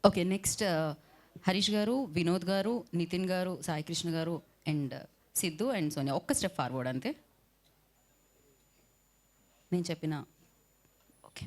Okay, next Harish గారు, వినోద్ గారు, నితిన్ గారు, సాయి కృష్ణ గారు అండ్ సిద్ధు అండ్ సోనియా. ఒక్క స్టెప్ ఫార్వర్డ్ అంతే. నేను చెప్పిన ఓకే.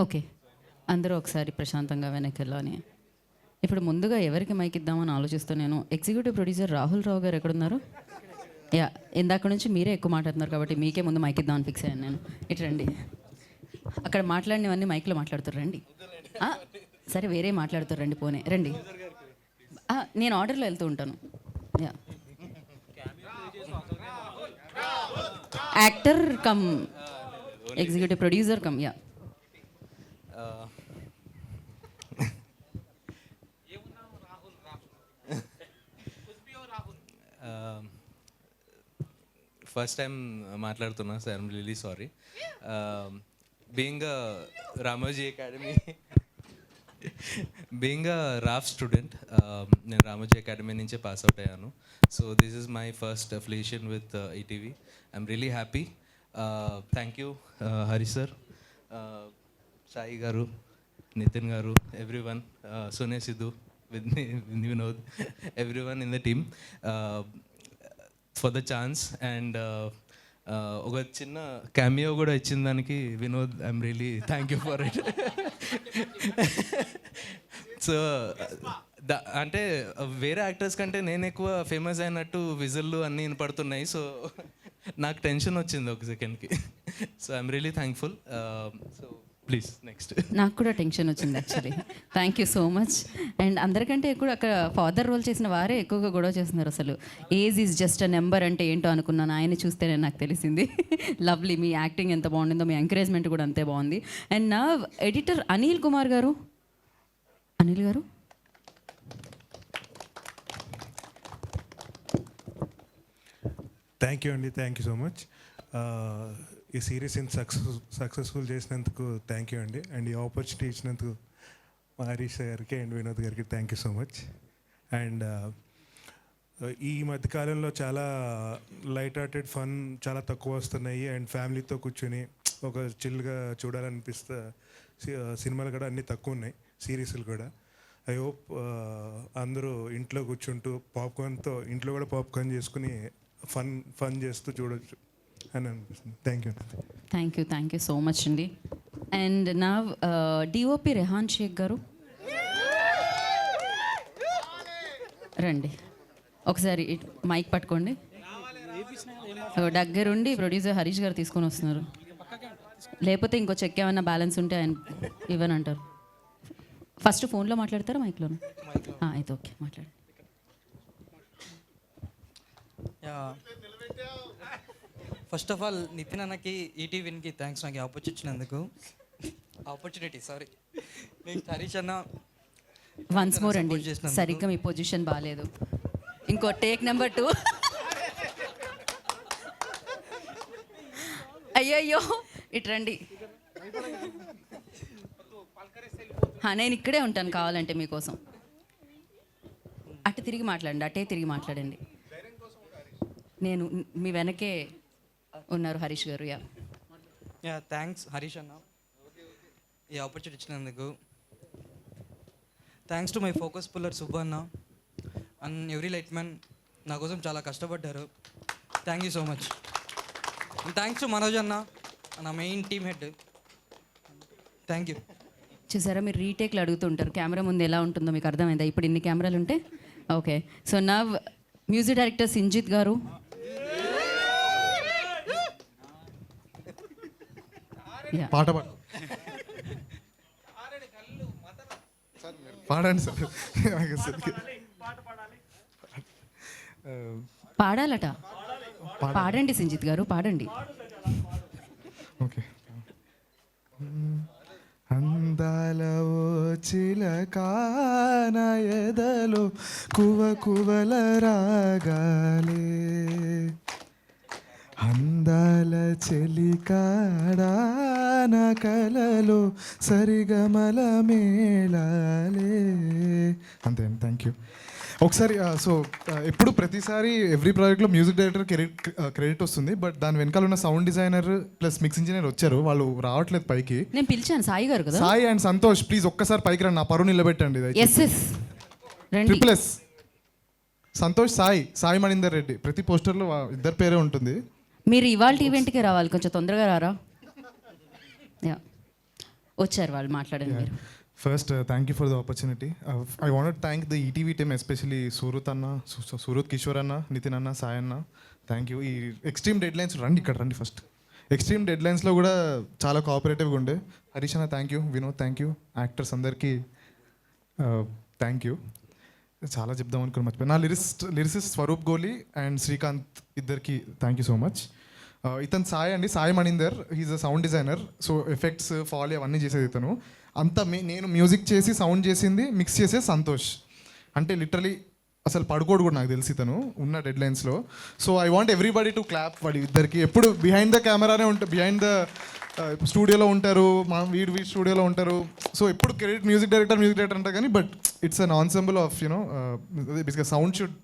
ఓకే, అందరూ ఒకసారి ప్రశాంతంగా వెనక్కి వెళ్ళని. ఇప్పుడు ముందుగా ఎవరికి మైక్ ఇద్దామని ఆలోచిస్తూ నేను ఎగ్జిక్యూటివ్ ప్రొడ్యూసర్ రాహుల్ రావు గారు ఎక్కడున్నారు? యా, ఇందాక నుంచి మీరే ఎక్కువ మాట్లాడుతున్నారు కాబట్టి మీకే ముందు మైక్ ఇద్దామని ఫిక్స్ అయ్యాను నేను. ఇటు రండి. అక్కడ మాట్లాడినవన్నీ మైక్లో మాట్లాడుతారు, రండి. సరే, వేరే మాట్లాడుతారు, రండి. పోనే రండి. నేను ఆర్డర్లో వెళ్తూ ఉంటాను. Yeah, actor cum executive producer cum. Yeah, first time మాట్లాడుతున్నా sir, I'm really sorry. Being Ramoji Academy, being RAF student, నేను రామోజీ అకాడమీ నుంచే పాస్ అవుట్ అయ్యాను. So this is my first affiliation with ETV. I'm really happy. Thank you Hari sir, Sai గారు, నితిన్ గారు, everyone, Sonia, Siddhu, Vinod, everyone in the team for the chance. And ఒక చిన్న cameo కూడా ఇచ్చిన దానికి Vinod, I'm really thank you for it. So అంటే వేరే actors కంటే నేను ఎక్కువ ఫేమస్ అయినట్టు విజిల్లు అన్నీ వినపడుతున్నాయి. సో నాకు టెన్షన్ వచ్చింది ఒక సెకండ్కి. So I'm really thankful. So please next. నాకు కూడా టెన్షన్ వచ్చింది actually. Thank you so much. And అందరికంటే ఎక్కువ అక్కడ ఫాదర్ రోల్ చేసిన వారే ఎక్కువగా గొడవ చేస్తున్నారు. అసలు age is just a number అంటే ఏంటో అనుకున్నాను, ఆయన చూస్తేనే నాకు తెలిసింది. లవ్లీ, మీ యాక్టింగ్ ఎంత బాగుండిందో, మీ ఎంకరేజ్మెంట్ కూడా అంతే బాగుంది. అండ్ నా ఎడిటర్ అనిల్ కుమార్ గారు, అనిల్ గారు థ్యాంక్ యూ అండి, థ్యాంక్ యూ సో మచ్. ఈ సిరీస్ ఇంత సక్సెస్ఫుల్ చేసినందుకు థ్యాంక్ యూ అండి. అండ్ ఈ ఆపర్చునిటీ ఇచ్చినందుకు మా హరీష్ గారికి అండ్ వినోద్ గారికి thank you so much. And ఈ మధ్యకాలంలో చాలా లైట్ హార్టెడ్ ఫన్ చాలా తక్కువ వస్తున్నాయి. అండ్ ఫ్యామిలీతో కూర్చొని ఒక చిల్గా చూడాలనిపిస్తే సినిమాలు కూడా అన్నీ తక్కువ ఉన్నాయి, సిరీస్లు కూడా. ఐ హోప్ అందరూ ఇంట్లో కూర్చుంటూ పాప్కార్న్తో ఇంట్లో కూడా పాప్కార్న్ చేసుకుని ఫన్ చేస్తూ చూడొచ్చు అని అనిపిస్తుంది. థ్యాంక్ యూ సో మచ్ అండి. అండ్ నా డిఓపి రెహాన్ షేక్ గారు రండి, ఒకసారి మైక్ పట్టుకోండి. దగ్గరుండి ప్రొడ్యూసర్ హరీష్ గారు తీసుకొని వస్తున్నారు. లేకపోతే ఇంకో చెక్ ఏమన్నా బ్యాలెన్స్ ఉంటే ఆయన ఇవ్వనంటారు. ఫస్ట్ ఫోన్లో మాట్లాడతారా మైక్లోనే? అయితే ఓకే, మాట్లాడండి. ఫస్ట్ ఆఫ్ ఆల్ నితిన్ అన్నకి, ఈటీవీకి థ్యాంక్స్ నాకు ఆపర్చునిటీ సారీ. నెక్స్ట్ హరీష్ అన్న వన్స్ మోర్ అండి, సరిగ్గా మీ పొజిషన్ బాగాలేదు. ఇంకో టేక్ నెంబర్ 2. అయ్యయ్యో, ఇటు రండి. నేను ఇక్కడే ఉంటాను కావాలంటే మీకోసం. అటు తిరిగి మాట్లాడండి, అటే తిరిగి మాట్లాడండి. నేను మీ వెనకే ఉన్నారు హరీష్ గారు. యా థ్యాంక్స్ హరీష్ అన్న ఈ ఆపర్చునిటీ ఇచ్చినందుకు. Thanks to my focus puller Subbu అన్న అండ్ ఎవ్రీ లైట్ మ్యాన్, నా కోసం చాలా కష్టపడ్డారు. Thank you so much. Thanks to Manoj అన్న, నా main team head. Thank you. చూసారా, మీరు రీటేక్లు అడుగుతుంటారు, కెమెరా ముందు ఎలా ఉంటుందో మీకు అర్థమైందా? ఇప్పుడు ఇన్ని కెమెరాలు ఉంటే ఓకే. సో నా మ్యూజిక్ డైరెక్టర్ సింజిత్ గారు, యా పాట పాడండి సార్. పాడాలట. పాడండి సింజిత్ గారు, పాడండి. ఓకే. అందాల ఓ చిలక నా ఎదలో కువ కువల రాగాలే, అందాల చెలికాడా నా కలలో సరిగమల మేళాలే. అంతే అండి, థ్యాంక్ యూ. ఒకసారి సో ఎప్పుడు ప్రతిసారి ఎవ్రీ ప్రాజెక్ట్లో మ్యూజిక్ డైరెక్టర్ క్రెడిట్ వస్తుంది, బట్ దాని వెనకాల ఉన్న sound designer plus mix engineer వచ్చారు, వాళ్ళు రావట్లేదు పైకి. నేను పిలిచాను సాయి గారు కదా. సాయి అండ్ సంతోష్ ప్లీజ్ ఒక్కసారి పైకి రండి, నా పరువు నిలబెట్టండి. ఎస్ రండి. Triple S. సంతోష్, సాయి మణీందర్ రెడ్డి. ప్రతి పోస్టర్లో ఇద్దరు పేరే ఉంటుంది. మీరు ఇవాళ ఈవెంట్కి రావాలి, కొంచెం తొందరగా రారా. యా వచ్చారు వాళ్ళు, మాట్లాడండి మీరు. First thank you for the opportunity. I want thank the ETV team, especially Surat అన్న, సూరత్ కిషోర్ అన్న, నితిన్ అన్న, సాయి అన్న. Thank you. ఈ ఎక్స్ట్రీమ్ డెడ్ లైన్స్ రండి, ఇక్కడ రండి ఫస్ట్. ఎక్స్ట్రీమ్ డెడ్ లైన్స్లో కూడా చాలా కోఆపరేటివ్గా ఉండే. హరీష్ అన్న thank you, Vinod thank you, actors అందరికీ థ్యాంక్ యూ. చాలా చెప్దాం అనుకుని మర్చిపోయి. నా lyricist Swaroop Goli and Srikanth ఇద్దరికి థ్యాంక్ యూ సో మచ్. ఇతను సాయి అండి, Sai Maninder. He's a sound designer. So effects, foley అవన్నీ చేసేది ఇతను. అంతా నేను మ్యూజిక్ చేసి సౌండ్ చేసింది మిక్స్ చేసే సంతోష్. అంటే లిటరలీ అసలు పడుకోడు కూడా నాకు తెలిసి తను ఉన్న డెడ్ లైన్స్లో. So I want everybody to clap వాడి ఇద్దరికి. ఎప్పుడు బిహైండ్ ద కెమెరానే ఉంటారు, బిహైండ్ ద స్టూడియోలో ఉంటారు, వీడి స్టూడియోలో ఉంటారు. సో ఎప్పుడు క్రెడిట్ మ్యూజిక్ డైరెక్టర్ అంటారు కానీ, but it's an ensemble of you know బేసిక్గా sound should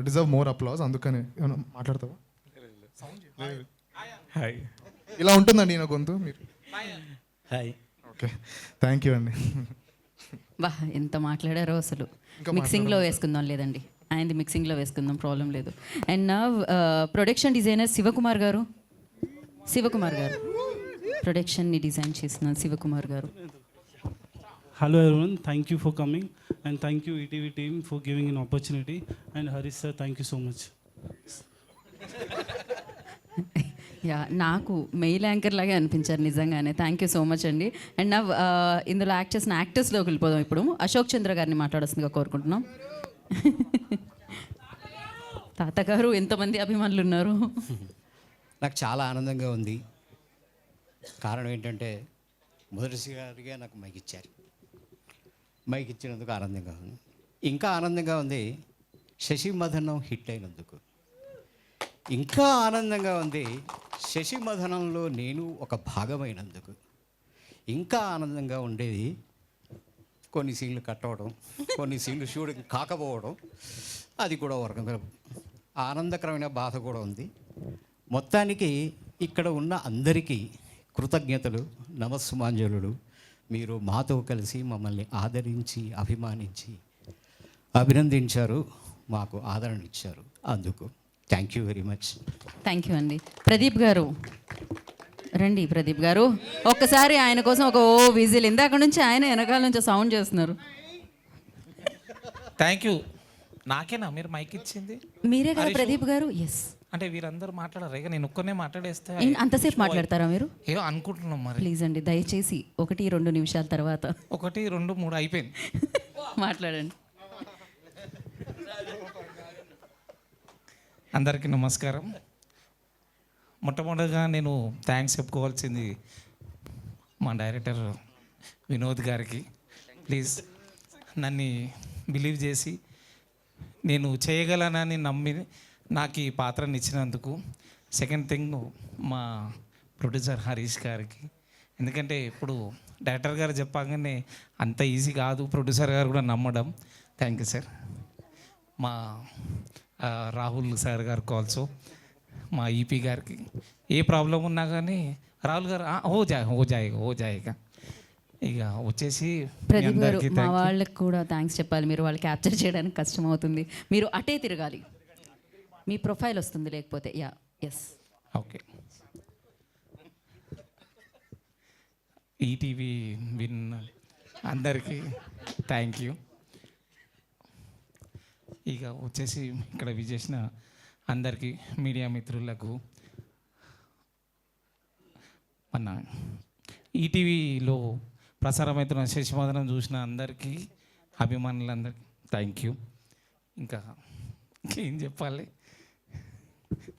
deserve more applause. అందుకనే ఏమన్నా మాట్లాడతావా? హాయ్. ఇలా ఉంటుందండి నా గొంతు. మీరు హాయ్. ఓకే, థ్యాంక్ యూ అండి. బా ఎంత మాట్లాడారో అసలు. మిక్సింగ్లో వేసుకుందాం, లేదండి ఆయనది మిక్సింగ్లో వేసుకుందాం, ప్రాబ్లం లేదు. అండ్ నా ప్రొడక్షన్ డిజైనర్ శివకుమార్ గారు, ప్రొడక్షన్ని డిజైన్ చేసిన శివకుమార్ గారు. Hello everyone, thank you for coming and thank you ETV team for giving an opportunity, and Harish sir, thank you so much. Yeah నాకు మెయిల్ యాంకర్ లాగే అనిపించారు నిజంగానే. థ్యాంక్ యూ సో మచ్ అండి. And నా ఇందులో act చేసిన యాక్టర్స్లోకి వెళ్ళిపోదాం. ఇప్పుడు అశోక్ చంద్ర గారిని మాట్లాడాల్సిందిగా కోరుకుంటున్నాం. తాతగారు ఎంతమంది అభిమానులు ఉన్నారు. నాకు చాలా ఆనందంగా ఉంది. కారణం ఏంటంటే మొదటిసారిగా నాకు మైక్ ఇచ్చారు. మైక్ ఇచ్చినందుకు ఆనందంగా ఉంది. ఇంకా ఆనందంగా ఉంది శశి మదనం హిట్ అయినందుకు. ఇంకా ఆనందంగా ఉంది శశి మదనంలో నేను ఒక భాగమైనందుకు. ఇంకా ఆనందంగా ఉండేది కొన్ని సీన్లు కట్ అవ్వడం, కొన్ని సీన్లు షూటింగ్ కాకపోవడం. అది కూడా ఒక రకంగా ఆనందకరమైన బాధ కూడా ఉంది. మొత్తానికి ఇక్కడ ఉన్న అందరికీ కృతజ్ఞతలు, నమస్సుమాంజలులు. మీరు మాతో కలిసి మమ్మల్ని ఆదరించి, అభిమానించి, అభినందించారు, మాకు ఆదరణ ఇచ్చారు. అందుకు thank you very much. Thank you అండి. ప్రదీప్ గారు రండి. ప్రదీప్ గారు ఒక్కసారి ఆయన కోసం ఒక విజిల్. ఇందాక నుంచి ఆయన వెనకాల నుంచి సౌండ్ చేస్తున్నారు. Thank you. నాకేనా మీరు మైక్ ఇచ్చింది? మీరే కదా ప్రదీప్ గారు? ఎస్. అంటే వీరందరూ మాట్లాడారు, ఇక నేను ఒక్కనే మాట్లాడేస్తే అంతసేపు మాట్లాడతారా మీరు? ఏదో అనుకుంటున్నాం మరి. ప్లీజ్ అండి దయచేసి 1-2 నిమిషాల తర్వాత 1, 2, 3 అయిపోయింది. మాట్లాడండి. అందరికీ నమస్కారం. మొట్టమొదటిగా నేను థ్యాంక్స్ చెప్పుకోవాల్సింది మా డైరెక్టర్ వినోద్ గారికి. ప్లీజ్ నన్ను బిలీవ్ చేసి నేను చేయగలనని నమ్మి నాకు ఈ పాత్రని ఇచ్చినందుకు. సెకండ్ థింగ్ మా ప్రొడ్యూసర్ హరీష్ గారికి. ఎందుకంటే ఇప్పుడు డైరెక్టర్ గారు చెప్పగానే అంత ఈజీ కాదు ప్రొడ్యూసర్ గారు కూడా నమ్మడం. Thank you sir. మా రాహుల్ సార్ గారికి ఆల్సో, మా ఈపీ గారికి. ఏ ప్రాబ్లం ఉన్నా కానీ రాహుల్ గారు హో జాయిగా. ఇక వచ్చేసి ప్రదీప్ గారు మా వాళ్ళకి కూడా థ్యాంక్స్ చెప్పాలి. మీరు వాళ్ళు క్యాప్చర్ చేయడానికి కష్టం అవుతుంది. మీరు అటే తిరగాలి, మీ ప్రొఫైల్ వస్తుంది లేకపోతే. Yeah yes okay. ETV Win అందరికీ థ్యాంక్ యూ. ఇక వచ్చేసి ఇక్కడ విజేసిన అందరికీ, మీడియా మిత్రులకు, మన ఈటీవీలో ప్రసారమవుతున్న శశిమదనం చూసిన అందరికీ అభిమానులందరికీ థ్యాంక్ యూ. ఇంకా ఏం చెప్పాలి,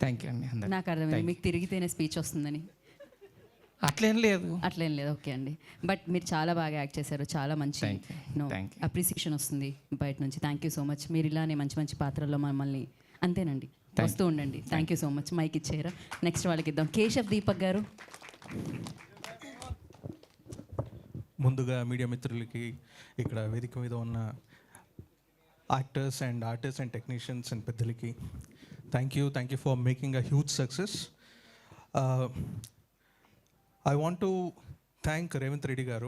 థ్యాంక్ యూ అండి అందరికీ. నాకు అర్థమైంది మీకు తిరిగితేనే స్పీచ్ వస్తుందని. అట్లేం లేదు. అట్లేం లేదు, ఓకే అండి. బట్ మీరు చాలా బాగా యాక్ట్ చేశారు, చాలా మంచి Thank you. Thank you. Appreciation వస్తుంది బయట నుంచి. Thank you so much. మీరు ఇలానే మంచి మంచి పాత్రల్లో మమ్మల్ని అంతేనండి వస్తూ ఉండండి. Thank you so much. Mic ఇచ్చేయరా, నెక్స్ట్ వాళ్ళకి ఇద్దాం. కేశవ్ దీపక్ గారు. ముందుగా మీడియా మిత్రులకి, ఇక్కడ వేదిక మీద ఉన్న యాక్టర్స్ అండ్ టెక్నీషియన్స్ అండ్ పెద్దలకి thank you for making a huge success. I want to thank Revanth Reddy garu,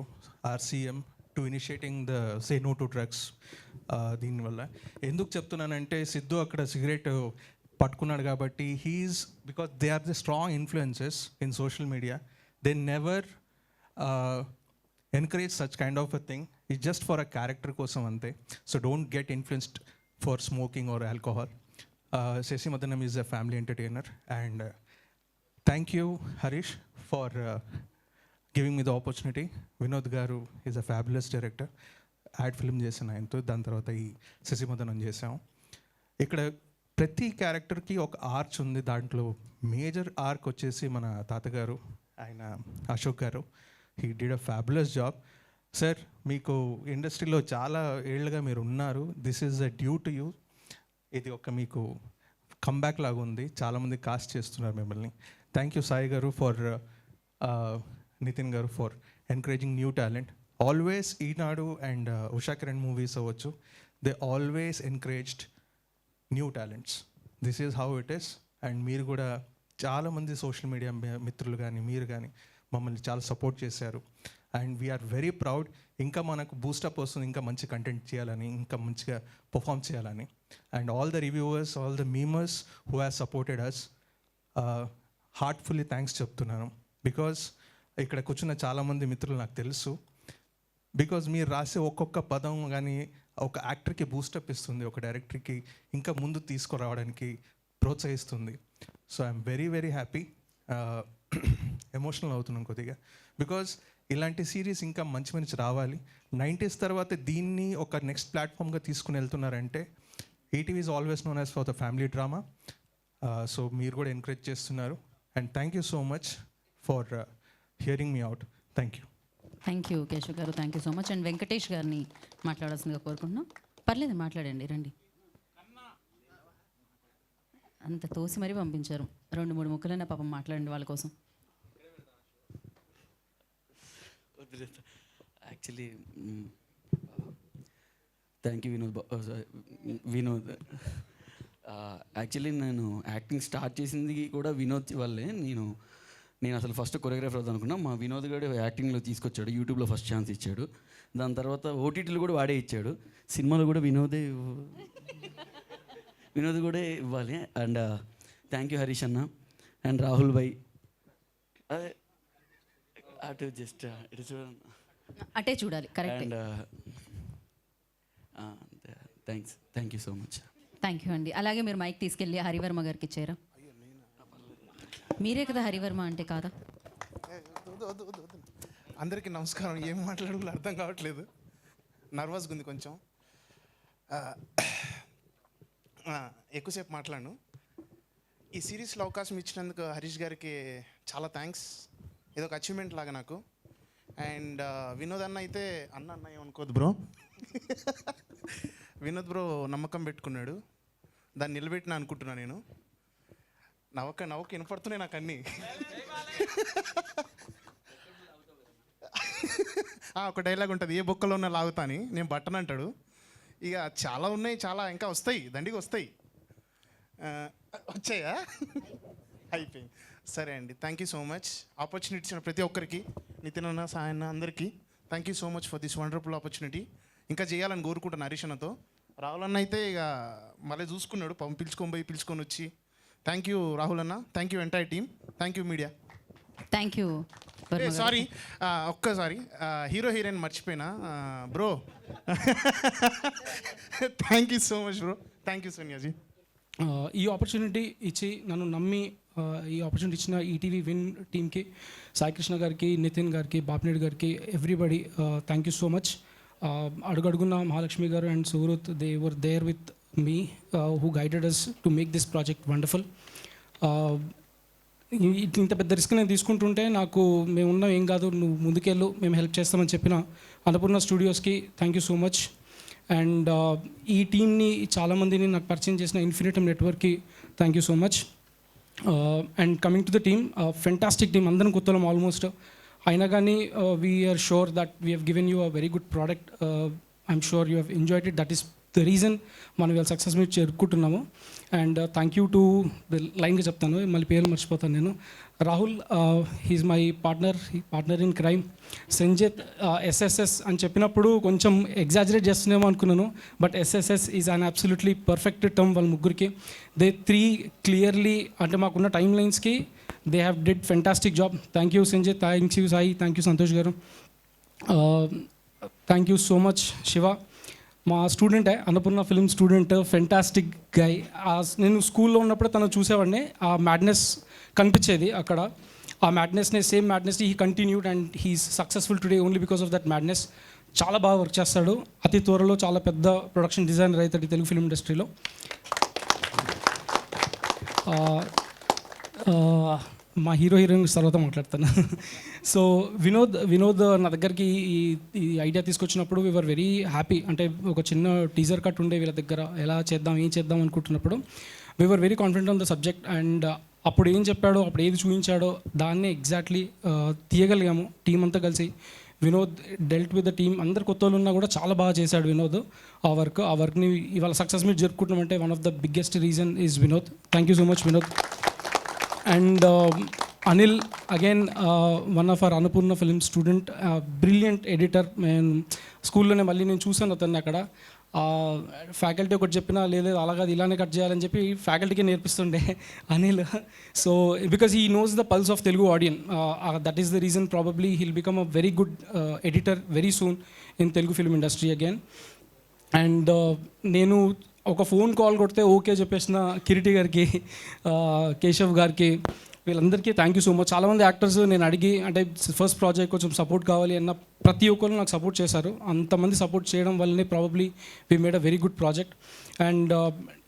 our CM, to initiating the Say No to Drugs. దీనివల్ల ఎందుకు చెప్తున్నానంటే, సిద్ధు అక్కడ సిగరెట్ పట్టుకున్నాడు కాబట్టి because they are the strong influences in social media. They never encourage such kind of a thing. It's just for a character కోసం అంతే. So don't get influenced for smoking or alcohol. Sesi Madanam is a family entertainer, and thank you Harish for giving me the opportunity. Vinod garu is a fabulous director. Ad film చేశాను ఆయనతో, దాని తర్వాత ఈ శశిమదనం చేసాం. ఇక్కడ ప్రతి క్యారెక్టర్కి ఒక ఆర్చ్ ఉంది. దాంట్లో మేజర్ ఆర్క్ వచ్చేసి మన తాతగారు, ఆయన Ashok garu. He did a fabulous job. Sir, మీకు ఇండస్ట్రీలో చాలా ఏళ్ళుగా మీరు ఉన్నారు. This is a due to you. ఇది ఒక మీకు కంబ్యాక్ లాగా ఉంది. చాలామంది కాస్ట్ చేస్తున్నారు మిమ్మల్ని. థ్యాంక్ యూ సాయి గారు ఫర్ నితిన్ గారు for encouraging new talent. Always Eenadu and Usha Kiran Movies అవ్వచ్చు, they always encouraged new talents. This is how it is. And మీరు కూడా చాలామంది సోషల్ మీడియా మిత్రులు కానీ మీరు కానీ మమ్మల్ని చాలా సపోర్ట్ చేశారు. And we are very proud. ఇంకా మనకు బూస్టప్ వస్తుంది, ఇంకా మంచి కంటెంట్ చేయాలని, ఇంకా మంచిగా పర్ఫామ్ చేయాలని. And all the reviewers, all the memers who have supported us, heartfully thanks చెప్తున్నాను. బికాజ్ ఇక్కడ కూర్చున్న చాలామంది మిత్రులు నాకు తెలుసు. బికాజ్ మీరు రాసే ఒక్కొక్క పదం కానీ ఒక యాక్టర్కి బూస్టప్ ఇస్తుంది, ఒక డైరెక్టర్కి ఇంకా ముందు తీసుకురావడానికి ప్రోత్సహిస్తుంది. So I'm very very happy. Emotional అవుతున్నాం కొద్దిగా, బికాజ్ ఇలాంటి సిరీస్ ఇంకా మంచి మంచి రావాలి. 90s తర్వాత దీన్ని ఒక నెక్స్ట్ ప్లాట్ఫామ్గా తీసుకుని వెళ్తున్నారంటే ETV is always known as for the family drama. So మీరు కూడా ఎంకరేజ్ చేస్తున్నారు. And thank you so much for hearing me out. Thank you. Thank you Keshav గారు, thank you so much. And Venkatesh గారిని మాట్లాడాల్సిందిగా కోరుకుంటున్నాం. పర్లేదు, మాట్లాడండి, రండి. అంత తోసి మరీ పంపించారు. 2-3 ముక్కలైనా పాపం మాట్లాడండి వాళ్ళ కోసం. Actually thank you Vinod. Actually నేను యాక్టింగ్ స్టార్ట్ చేసింది కూడా వినోద్ వల్లే. నేను అసలు ఫస్ట్ కొరియోగ్రాఫర్ అవుతాను అనుకున్నా. మా వినోద్ గడు యాక్టింగ్లో తీసుకొచ్చాడు, యూట్యూబ్లో ఫస్ట్ ఛాన్స్ ఇచ్చాడు. దాని తర్వాత ఓటీటీలో కూడా వాడే ఇచ్చాడు. సినిమాలో కూడా వినోద్ కూడా ఇవ్వాలి. అండ్ థ్యాంక్ యూ హరీష్ అన్న అండ్ రాహుల్ భాయ్. అదే అటు జస్ట్ ఇటు చూడండి, అటే చూడాలి, correct. And thank you so much. Thank you అండి. అలాగే మీరు మైక్ తీసుకెళ్ళి హరివర్మ గారికి ఇచ్చారా? మీరే కదా హరివర్మ అంటే, కాదా? అందరికీ నమస్కారం. ఏం మాట్లాడాలో అర్థం కావట్లేదు, నర్వస్గా ఉంది కొంచెం. ఎక్కువసేపు మాట్లాడను. ఈ సిరీస్లో అవకాశం ఇచ్చినందుకు హరీష్ గారికి చాలా థ్యాంక్స్. ఇదొక అచీవ్మెంట్ లాగా నాకు. అండ్ వినోద్ అన్న అయితే అన్న ఏమనుకోదు బ్రో. వినోద్ బ్రో నమ్మకం పెట్టుకున్నాడు, దాన్ని నిలబెట్టిన అనుకుంటున్నాను నేను. నవ్వక వినపడుతున్నాయి నాకు అన్నీ. ఒక డైలాగ్ ఉంటుంది, ఏ బొక్కలో ఉన్న లాగుతా అని, నేను బట్టన్ అంటాడు. ఇక చాలా ఉన్నాయి, చాలా ఇంకా వస్తాయి, దండిగా వస్తాయి. వచ్చాయా? అయిపోయింది. సరే అండి, thank you so much. Opportunity ఇచ్చిన ప్రతి ఒక్కరికి, నితిన్ అన్న, సాయి అన్న, అందరికీ thank you so much for this wonderful opportunity. ఇంకా చేయాలని కోరుకుంటున్నాను హరీష్ అన్నతో. రాహుల్ అన్న అయితే ఇక మళ్ళీ చూసుకున్నాడు, పిలుచుకొని వచ్చి. థ్యాంక్ యూ రాహుల్ అన్న, thank you entire team, thank you media. Thank you. Sorry, ఒక్కసారి హీరో హీరోయిన్ మర్చిపోయినా bro. Thank you so much bro. Thank you Sonia ji. ఈ ఆపర్చునిటీ ఇచ్చి నన్ను నమ్మి ఈ ఆపర్చునిటీ ఇచ్చిన ఈటీవీ విన్ టీమ్కి సాయి కృష్ణ గారికి, నితిన్ గారికి, బాపినేడు గారికి, everybody thank you so much. అడుగడుగున్న మహాలక్ష్మి గారు and Surat, they were there with me who guided us to make this project wonderful. ఇంత పెద్ద రిస్క్ నేను తీసుకుంటుంటే నాకు మేము ఉన్నాం, ఏం కాదు, నువ్వు ముందుకెళ్ళు, మేము హెల్ప్ చేస్తామని చెప్పిన అన్నపూర్ణ స్టూడియోస్కి thank you so much. And ఈ టీమ్ని చాలామందిని నాకు పరిచయం చేసిన ఇన్ఫినిటమ్ నెట్వర్క్కి thank you so much. And coming to the team, fantastic team, అందరం కొత్తలం ఆల్మోస్ట్. అయినా కానీ we're sure that we have given you a very good product. I'm sure you have enjoyed it. That is the reason మనం ఇవాళ success meet చేరుకుంటున్నాము. And thank you to the లైన్గా చెప్తాను, మళ్ళీ పేరు మర్చిపోతాను నేను. Rahul, he's my partner in crime. Sanjith, SSS అని చెప్పినప్పుడు కొంచెం ఎగ్జాజరేట్ చేస్తున్నామో అనుకున్నాను, but SSS is an absolutely perfect term వాళ్ళ ముగ్గురికి. దే త్రీ క్లియర్లీ అంటే మాకున్న టైమ్ లైన్స్కి they have did fantastic job. Thank you Sanjith, thank you Sai, thank you Santosh గారు, thank you so much. Shiva మా స్టూడెంటే, Annapurna film student, fantastic guy. నేను స్కూల్లో ఉన్నప్పుడు తను చూసేవాడిని, ఆ మ్యాడ్నెస్ కనిపించేది అక్కడ. ఆ మ్యాడ్నెస్ని, సేమ్ మ్యాడ్నెస్ని he continued and he's successful today only because of that madness. చాలా బాగా వర్క్ చేస్తాడు. అతి త్వరలో చాలా పెద్ద ప్రొడక్షన్ డిజైనర్ అవుతాడు తెలుగు ఫిల్మ్ ఇండస్ట్రీలో. మా హీరోయిన్ తర్వాత మాట్లాడతాను. సో వినోద్ నా దగ్గరికి ఈ ఐడియా తీసుకొచ్చినప్పుడు వీ వర్ వెరీ హ్యాపీ. అంటే ఒక చిన్న టీజర్ కట్ ఉండే వీళ్ళ దగ్గర, ఎలా చేద్దాం, ఏం చేద్దాం అనుకుంటున్నప్పుడు we were very confident on the subject. And అప్పుడు ఏం చెప్పాడో, అప్పుడు ఏది చూపించాడో దాన్ని ఎగ్జాక్ట్లీ తీయగలిగాము టీం అంతా కలిసి. Vinod dealt with the team, అందరు కొత్త వాళ్ళు ఉన్నా కూడా చాలా బాగా చేశాడు వినోద్ ఆ వర్క్ని. ఇవాళ సక్సెస్ మీట్ జరుపుకుంటున్నామంటే one of the biggest reason is Vinod. Thank you so much Vinod. And Anil, again one of our Annapurna film student, brilliant editor. నేను స్కూల్లోనే మళ్ళీ నేను చూసాను అతన్ని అక్కడ. ఫ్యాకల్టీ ఒకటి చెప్పినా లేదు అలాగా ఇలానే కట్ చేయాలని చెప్పి ఫ్యాకల్టీకి నేర్పిస్తుండే Anil. So because he knows the pulse of Telugu audience, that is the reason probably he'll become a very good editor very soon in Telugu film industry again. And నేను ఒక ఫోన్ కాల్ కొడితే ఓకే చెప్పేసిన కిరీటి గారికి, కేశవ్ గారికి, వీళ్ళందరికీ థ్యాంక్ యూ సో మచ్. చాలామంది actors నేను అడిగి, అంటే ఫస్ట్ ప్రాజెక్ట్ కొంచెం సపోర్ట్ కావాలి అన్న ప్రతి ఒక్కరు నాకు సపోర్ట్ చేశారు. అంతమంది సపోర్ట్ చేయడం వల్లనే probably we made a very good project. And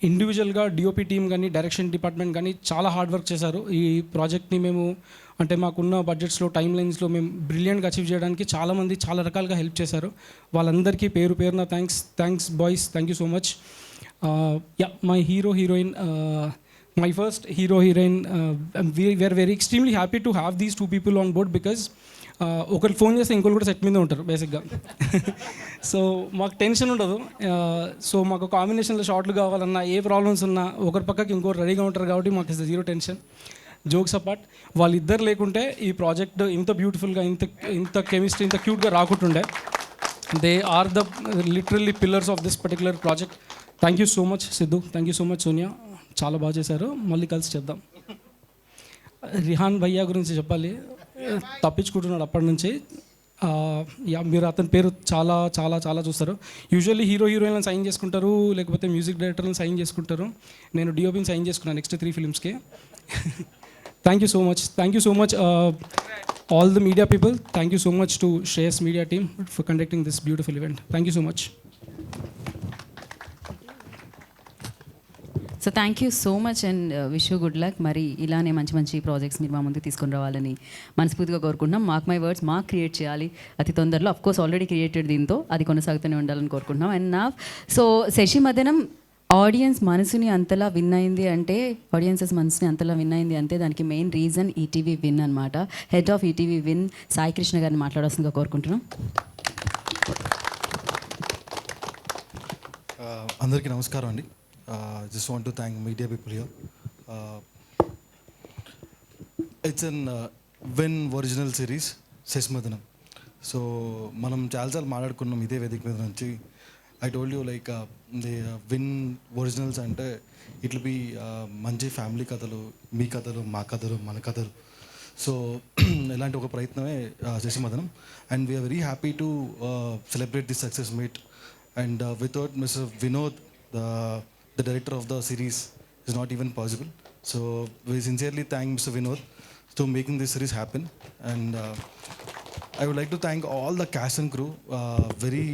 ఇండివిజువల్గా డిఓపి టీమ్ కానీ, డైరెక్షన్ డిపార్ట్మెంట్ కానీ చాలా హార్డ్ వర్క్ చేశారు. ఈ ప్రాజెక్ట్ని మేము అంటే మాకున్న బడ్జెట్స్లో, టైం లైన్స్లో మేము బ్రిలియంట్గా అచీవ్ చేయడానికి చాలామంది చాలా రకాలుగా హెల్ప్ చేశారు. వాళ్ళందరికీ పేరు పేరున thanks boys, thank you so much. My heroine, my first hero-heroine, we are very extremely happy to have these two people on board because ఒకరు ఫోన్ చేస్తే ఇంకోరు కూడా సెట్ మీద ఉంటారు బేసిక్గా. సో మాకు టెన్షన్ ఉండదు. సో మాకు కాంబినేషన్లో షార్ట్లు కావాలన్నా, ఏ ప్రాబ్లమ్స్ ఉన్నా ఒకరి పక్కకి ఇంకోరు రెడీగా ఉంటారు కాబట్టి మాకు is zero tension. Jokes apart, వాళ్ళిద్దరు లేకుంటే ఈ ప్రాజెక్ట్ ఇంత బ్యూటిఫుల్గా, ఇంత కెమిస్ట్రీ, ఇంత క్యూట్గా రాకుంటుండే. They are the literally pillars of this particular project. Thank you so much Siddhu, thank you so much Sonia, చాలా బాగా చేశారు. మళ్ళీ కలిసి చేద్దాం. రిహాన్ భయ్యా గురించి చెప్పాలి, తప్పించుకుంటున్నాడు అప్పటి నుంచి. మీరు అతని పేరు చాలా చాలా చాలా చూస్తారు. యూజువల్లీ హీరోయిన్లను సైన్ చేసుకుంటారు, లేకపోతే మ్యూజిక్ డైరెక్టర్లను సైన్ చేసుకుంటారు. నేను డిఓపిని సైన్ చేసుకున్నాను next 3 ఫిలిమ్స్కి. Thank you so much all the media people. Thank you so much to Shreyas media team for conducting this beautiful event. Thank you so much. So thank you so much and wish you good luck. మరి ఇలానే మంచి మంచి projects మీరు మా ముందుకు తీసుకొని రావాలని మనస్ఫూర్తిగా కోరుకుంటున్నాం. మార్క్ మై వర్డ్స్, మాకు క్రియేట్ చేయాలి అతి తొందరలో. అఫ్ కోర్స్ ఆల్రెడీ క్రియేటెడ్, దీంతో అది కొనసాగుతూనే ఉండాలని కోరుకుంటున్నాం. అండ్ నా సో శశి మదనం ఆడియన్స్ మనసుని అంతలా విన్ అయింది అంటే, ఆడియన్సెస్ మనసుని అంతలా విన్ అయింది అంటే దానికి మెయిన్ రీజన్ ఈటీవీ విన్ అనమాట. Head of ETV win Sai Krishna గారిని మాట్లాడాల్సిందిగా కోరుకుంటున్నాం. అందరికీ నమస్కారం అండి. Just want to thank media people here. It's an Win original series, Sasimadanam. So మనం చాలాసార్లు మాట్లాడుకున్నాం ఇదే వేదిక మీద నుంచి. I told you like the Win originals అంటే ఇట్ విల్ బి మంచి ఫ్యామిలీ కథలు, మీ కథలు, మా కథలు, మన కథలు. సో ఇలాంటి ఒక ప్రయత్నమే Sasimadanam. And we are very happy to celebrate this success meet. And without mister Vinod, the director of the series, is not even possible. So we sincerely thank Mr. Vinod to making this series happen. And I would like to thank all the cast and crew. Very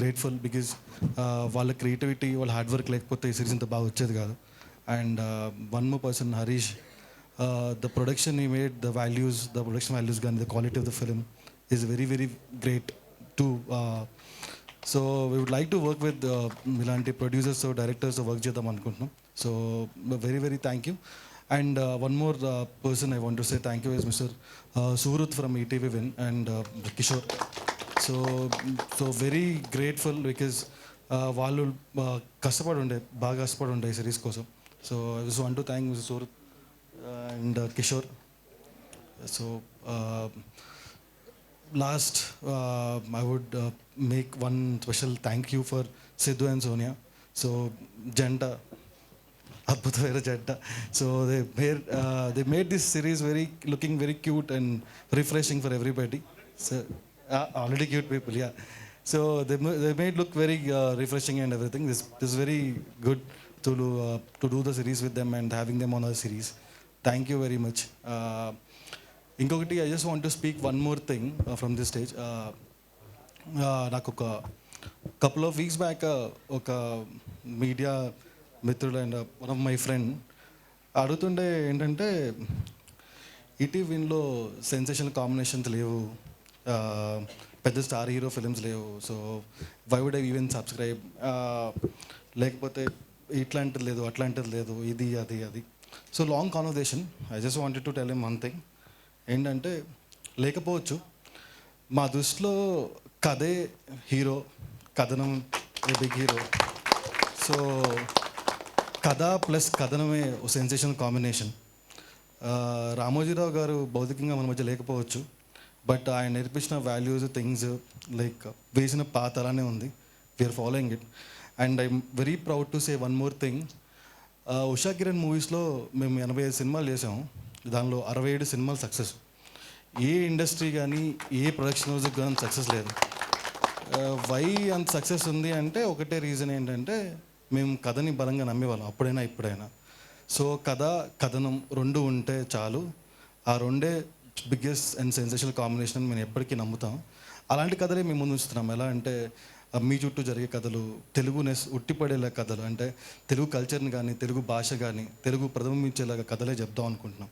grateful because వాళ్ళ creativity వాళ్ళ hard work లేకపోతే ఈ series ఇంత బాగా వచ్చేది కాదు. And one more person Harish, the production he made, the production values and the quality of the film is very, very great too. So we would like to work with ఇలాంటి producers or directors work చేద్దాం అనుకుంటున్నాం. So very, very thank you. And one more person I want to say thank you is Mr. Suruth from ETV Win and Kishore. So very grateful because వాళ్ళు బాగా కష్టపడి ఉండే ఈ series కోసం. So I just want to thank Mr. Suruth and Kishore. So last I would make one special thank you for Sidhu and Sonia. So Janta, adbhutamaina Janta. So they made this series looking very cute and refreshing for everybody. So already cute people, yeah. So they made look very refreshing and everything. This is very good to do the series with them and having them on our series. Thank you very much. ఇంకొకటి I just want to speak one more thing from this stage. నాకు ఒక couple of weeks back ఒక media మిత్రుడు and one of my friend అడుగుతుండే ఏంటంటే ETV విన్లో sensational combinations లేవు, పెద్ద స్టార్ హీరో ఫిలిమ్స్ లేవు, so why would I even subscribe, లేకపోతే ఇట్లాంటిది లేదు అట్లాంటిది లేదు ఇది అది. So long conversation. I just wanted to tell him one thing ఏంటంటే లేకపోవచ్చు, మా దృష్టిలో కథే హీరో, కథనం బిగ్ హీరో. సో కథ ప్లస్ కథనమే ఓ సెన్సేషనల్ కాంబినేషన్. రామోజీరావు గారు భౌతికంగా మన మధ్య లేకపోవచ్చు, బట్ ఆయన నేర్పించిన వాల్యూస్ థింగ్స్ లైక్ వేసిన పాత అలానే ఉంది. We're following it. And I'm very proud to say one more thing. Usha Kiran మూవీస్లో మేము 85 సినిమాలు చేసాము, దానిలో 67 సినిమాలు సక్సెస్. ఏ ఇండస్ట్రీ కానీ ఏ ప్రొడక్షన్ హౌస్కి కానీ సక్సెస్ లేదు. వై అంత సక్సెస్ ఉంది అంటే ఒకటే రీజన్ ఏంటంటే మేము కథని బలంగా నమ్మేవాళ్ళం అప్పుడైనా ఇప్పుడైనా. సో కథనం రెండు ఉంటే చాలు, ఆ రెండే బిగ్గెస్ట్ అండ్ సెన్సేషనల్ కాంబినేషన్ మేము ఎప్పటికీ నమ్ముతాం. అలాంటి కథలే మేము ముందు ఉంచుతున్నాం. ఎలా అంటే మీ చుట్టూ జరిగే కథలు, తెలుగునెస్ ఉట్టిపడేలా కథలు, అంటే తెలుగు కల్చర్ని కానీ తెలుగు భాష కానీ తెలుగు ప్రతిబింబించేలాగా కథలే చెప్దాం అనుకుంటున్నాం.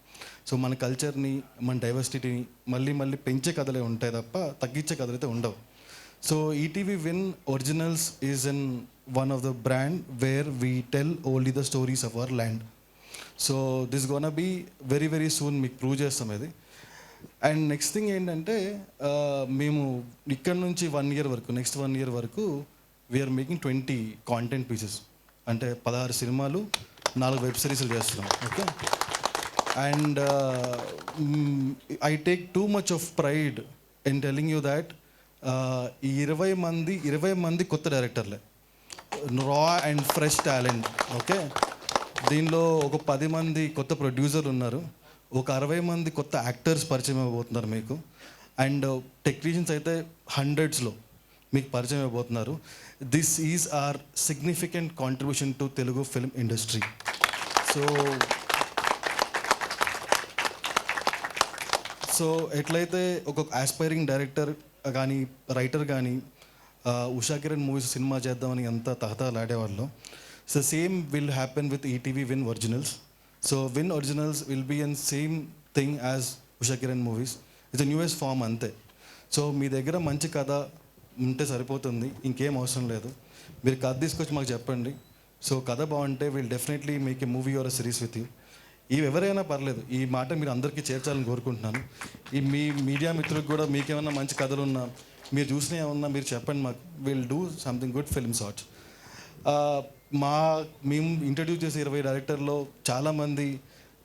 సో మన కల్చర్ని మన డైవర్సిటీని మళ్ళీ పెంచే కథలే ఉంటాయి తప్ప తగ్గించే కథలు అయితే ఉండవు. So ETV win originals is in one of the brand where we tell only the stories of our land. So this gonna be very very soon మీకు ప్రూవ్ చేస్తాం ఇది. అండ్ నెక్స్ట్ థింగ్ ఏంటంటే మేము ఇక్కడ నుంచి 1 year వరకు, నెక్స్ట్ 1 year వరకు we are making 20 content pieces, అంటే 16 సినిమాలు 4 వెబ్ సిరీస్లు చేస్తున్నాం. Okay. And I take too much of pride in telling you that ఈ 20 మంది కొత్త డైరెక్టర్లే, రా అండ్ ఫ్రెష్ టాలెంట్. ఓకే. దీనిలో ఒక 10 మంది కొత్త ప్రొడ్యూసర్లు ఉన్నారు, ఒక 60 మంది కొత్త యాక్టర్స్ పరిచయం అయిపోతున్నారు మీకు, అండ్ టెక్నీషియన్స్ అయితే 100sలో మీకు పరిచయం అయిపోతున్నారు. This is our significant contribution to Telugu film industry. So ఎట్లయితే ఒక ఆస్పైరింగ్ డైరెక్టర్ కానీ రైటర్ కానీ ఉషా కిరణ్ మూవీస్ సినిమా చేద్దామని ఎంత తహతలాడేవాళ్ళు, so same will happen with ETV win originals. So Win Originals will be in same thing as Usha Kiran movies. It's a newest form అంతే. So మీ దగ్గర మంచి కథ ఉంటే సరిపోతుంది, ఇంకేం అవసరం లేదు. మీరు కథ తీసుకొచ్చి మాకు చెప్పండి. సో కథ బాగుంటే will definitely make a movie or series with you. ఇవి ఎవరైనా పర్లేదు, ఈ మాట మీరు అందరికీ చేర్చాలని కోరుకుంటున్నాను. ఈ మీ మీడియా మిత్రులకు కూడా మీకేమన్నా మంచి కథలు ఉన్నా, మీరు చూసినా ఏమన్నా మీరు చెప్పండి మాకు. Will do something good film sorts. మేము ఇంట్రడ్యూస్ చేసే 20 డైరెక్టర్లో చాలామంది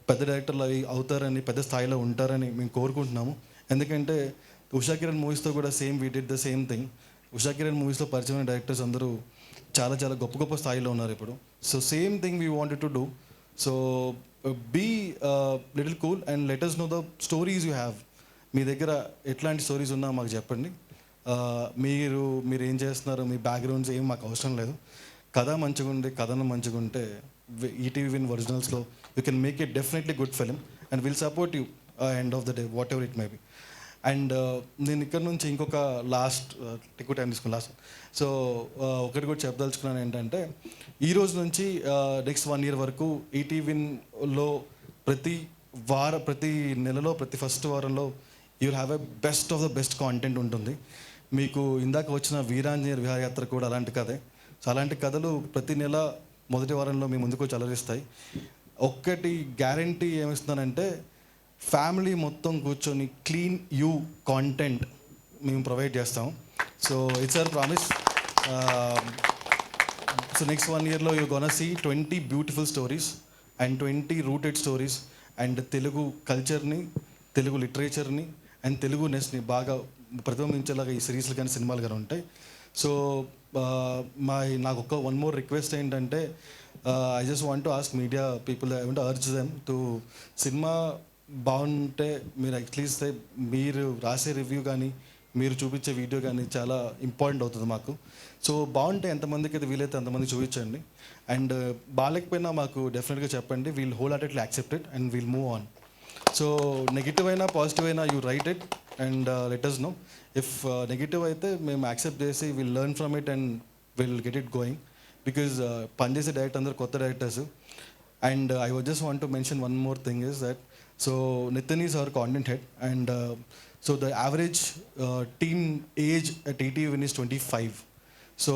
పెద్ద డైరెక్టర్లు అవుతారని, పెద్ద స్థాయిలో ఉంటారని మేము కోరుకుంటున్నాము. ఎందుకంటే ఉషా కిరణ్ మూవీస్తో కూడా same we did the same thing. Usha Kiran మూవీస్లో పరిచయమైన డైరెక్టర్స్ అందరూ చాలా గొప్ప స్థాయిలో ఉన్నారు ఇప్పుడు. So same thing we wanted to do. So be little cool and let us know the stories you have. మీ దగ్గర ఎట్లాంటి స్టోరీస్ ఉన్నా మాకు చెప్పండి. మీరు ఏం చేస్తున్నారు, మీ బ్యాక్గ్రౌండ్స్ ఏం మాకు అవసరం లేదు. కథ మంచిగా ఉంటే, కథనం మంచిగా ఉంటే ఈటీవీ విన్ ఒరిజినల్స్లో you can make it definitely good film and will support you end of the day whatever it may be. And నేను ఇక్కడ నుంచి ఇంకొక ఎక్కువ టైం తీసుకుని లాస్ట్ సో ఒకటి కూడా చెప్పదలుచుకున్నాను ఏంటంటే ఈ రోజు నుంచి నెక్స్ట్ 1 year వరకు ఈటీవీలో ప్రతి నెలలో ప్రతి ఫస్ట్ వారంలో you will have a best of the best content ఉంటుంది. మీకు ఇందాక వచ్చిన వీరాంజనేయ విహారయాత్ర కూడా అలాంటి కథే. సో అలాంటి కథలు ప్రతి నెల మొదటి వారంలో మీ ముందుకు వచ్చి అలరిస్తాయి. ఒక్కటి గ్యారంటీ ఏమిస్తున్నానంటే ఫ్యామిలీ మొత్తం కూర్చొని క్లీన్ యూ కాంటెంట్ మేము ప్రొవైడ్ చేస్తాం. So it's our promise. So next 1 yearలో you gonna see 20 beautiful stories and 20 rooted stories and Telugu కల్చర్ని, తెలుగు లిటరేచర్ని అండ్ తెలుగు నెస్ని బాగా ప్రతిబింబించేలాగా ఈ సిరీస్లు కానీ సినిమాలు కానీ ఉంటాయి. సో నాకు ఒక 1 more రిక్వెస్ట్ ఏంటంటే I just want to ask media people, I want to urge them to cinema బాగుంటే మీరు అట్లీస్ట్ మీరు రాసే రివ్యూ కానీ మీరు చూపించే వీడియో కానీ చాలా ఇంపార్టెంట్ అవుతుంది మాకు. సో బాగుంటే ఎంతమందికి అయితే వీలైతే అంతమంది చూపించండి. అండ్ బాగాలేకపోయినా మాకు డెఫినెట్గా చెప్పండి. We'll wholeheartedly accept it and we'll move on. So negative అయినా పాజిటివ్ అయినా you write it and let us know. If negative అయితే మేము యాక్సెప్ట్ చేసి will learn from it and will get it going. Because పనిచేసే director అందరు కొత్త directors. And I just want to mention one more thing is that so Nitin is our content head and so the average team age at ETV is 25. So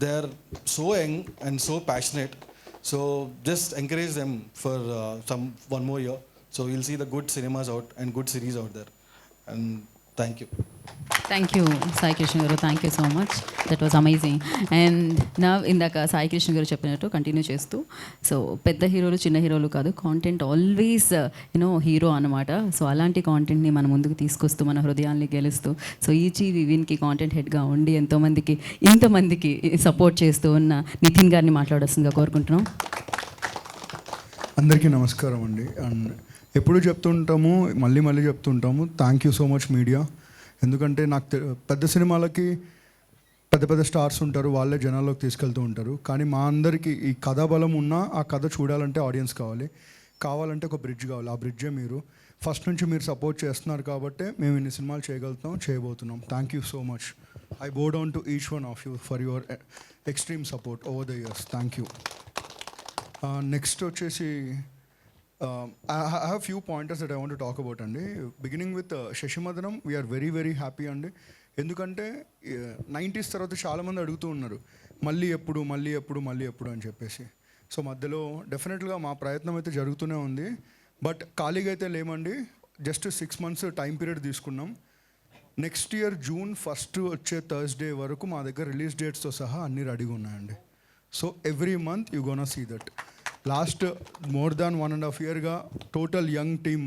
they're so young and so passionate. So just encourage them for one more year. So you'll see the good cinemas out and good series out there. And thank you. Thank you Sai Krishna గారు, thank you so much, that was amazing. And నా ఇందాక సాయి కృష్ణ గారు చెప్పినట్టు continue చేస్తూ, so పెద్ద హీరోలు చిన్న హీరోలు కాదు, కాంటెంట్ ఆల్వేస్ హీరో అనమాట. సో అలాంటి కాంటెంట్ని మన ముందుకు తీసుకొస్తూ మన హృదయాల్ని గెలుస్తూ, సో ఈటీవీ విన్కి కాంటెంట్ హెడ్గా ఉండి ఇంతమందికి సపోర్ట్ చేస్తూ ఉన్న నితిన్ గారిని మాట్లాడాల్సిందిగా కోరుకుంటున్నాం. అందరికీ నమస్కారం అండి. అండ్ ఎప్పుడు చెప్తుంటాము, మళ్ళీ చెప్తుంటాము, thank you so much media. ఎందుకంటే నాకు పెద్ద సినిమాలకి పెద్ద స్టార్స్ ఉంటారు, వాళ్ళే జనాల్లోకి తీసుకెళ్తూ ఉంటారు. కానీ మా అందరికీ ఈ కథా బలం ఉన్నా ఆ కథ చూడాలంటే ఆడియన్స్ కావాలంటే ఒక బ్రిడ్జ్ కావాలి. ఆ బ్రిడ్జే మీరు. ఫస్ట్ నుంచి మీరు సపోర్ట్ చేస్తున్నారు కాబట్టి మేము ఇన్ని సినిమాలు చేయబోతున్నాం. Thank you so much. I బో down to each one of you for your extreme support over the years. Thank you. Next వచ్చేసి I have few pointers that I want to talk about అండి. Beginning with Sasimadanam, we are very happy అండి. ఎందుకంటే 90s తర్వాత చాలామంది అడుగుతూ ఉన్నారు మళ్ళీ ఎప్పుడు అని చెప్పేసి. సో మధ్యలో డెఫినెట్గా మా ప్రయత్నం అయితే జరుగుతూనే ఉంది. బట్ ఖాళీగా అయితే లేమండి. జస్ట్ 6 months టైం పీరియడ్ తీసుకున్నాం. నెక్స్ట్ ఇయర్ June 1st వచ్చే థర్స్డే వరకు మా దగ్గర రిలీజ్ డేట్స్తో సహా అన్నీ రెడీగా ఉన్నాయండి. So every month you gonna see that. Last more than 1.5 yearగా టోటల్ యంగ్ టీమ్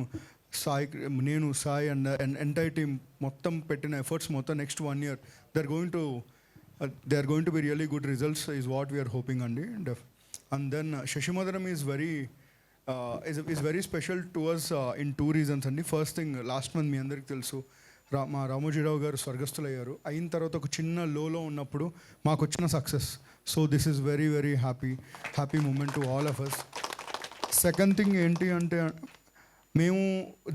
సాయి, నేను సాయి అండ్ ఎంటైర్ టీమ్ మొత్తం పెట్టిన ఎఫర్ట్స్ మొత్తం next 1 year they are going to be really good results is what we are hoping అండి. And then Sasimadanam is very special to us in 2 reasons అండి. First thing, last month మీ అందరికీ తెలుసు మా రామోజీరావు గారు స్వర్గస్థులయ్యారు. అయిన తర్వాత ఒక చిన్న లోలో ఉన్నప్పుడు మాకు వచ్చిన success. So this is very happy moment to all of us. Second thing ఏంటి అంటే, మేము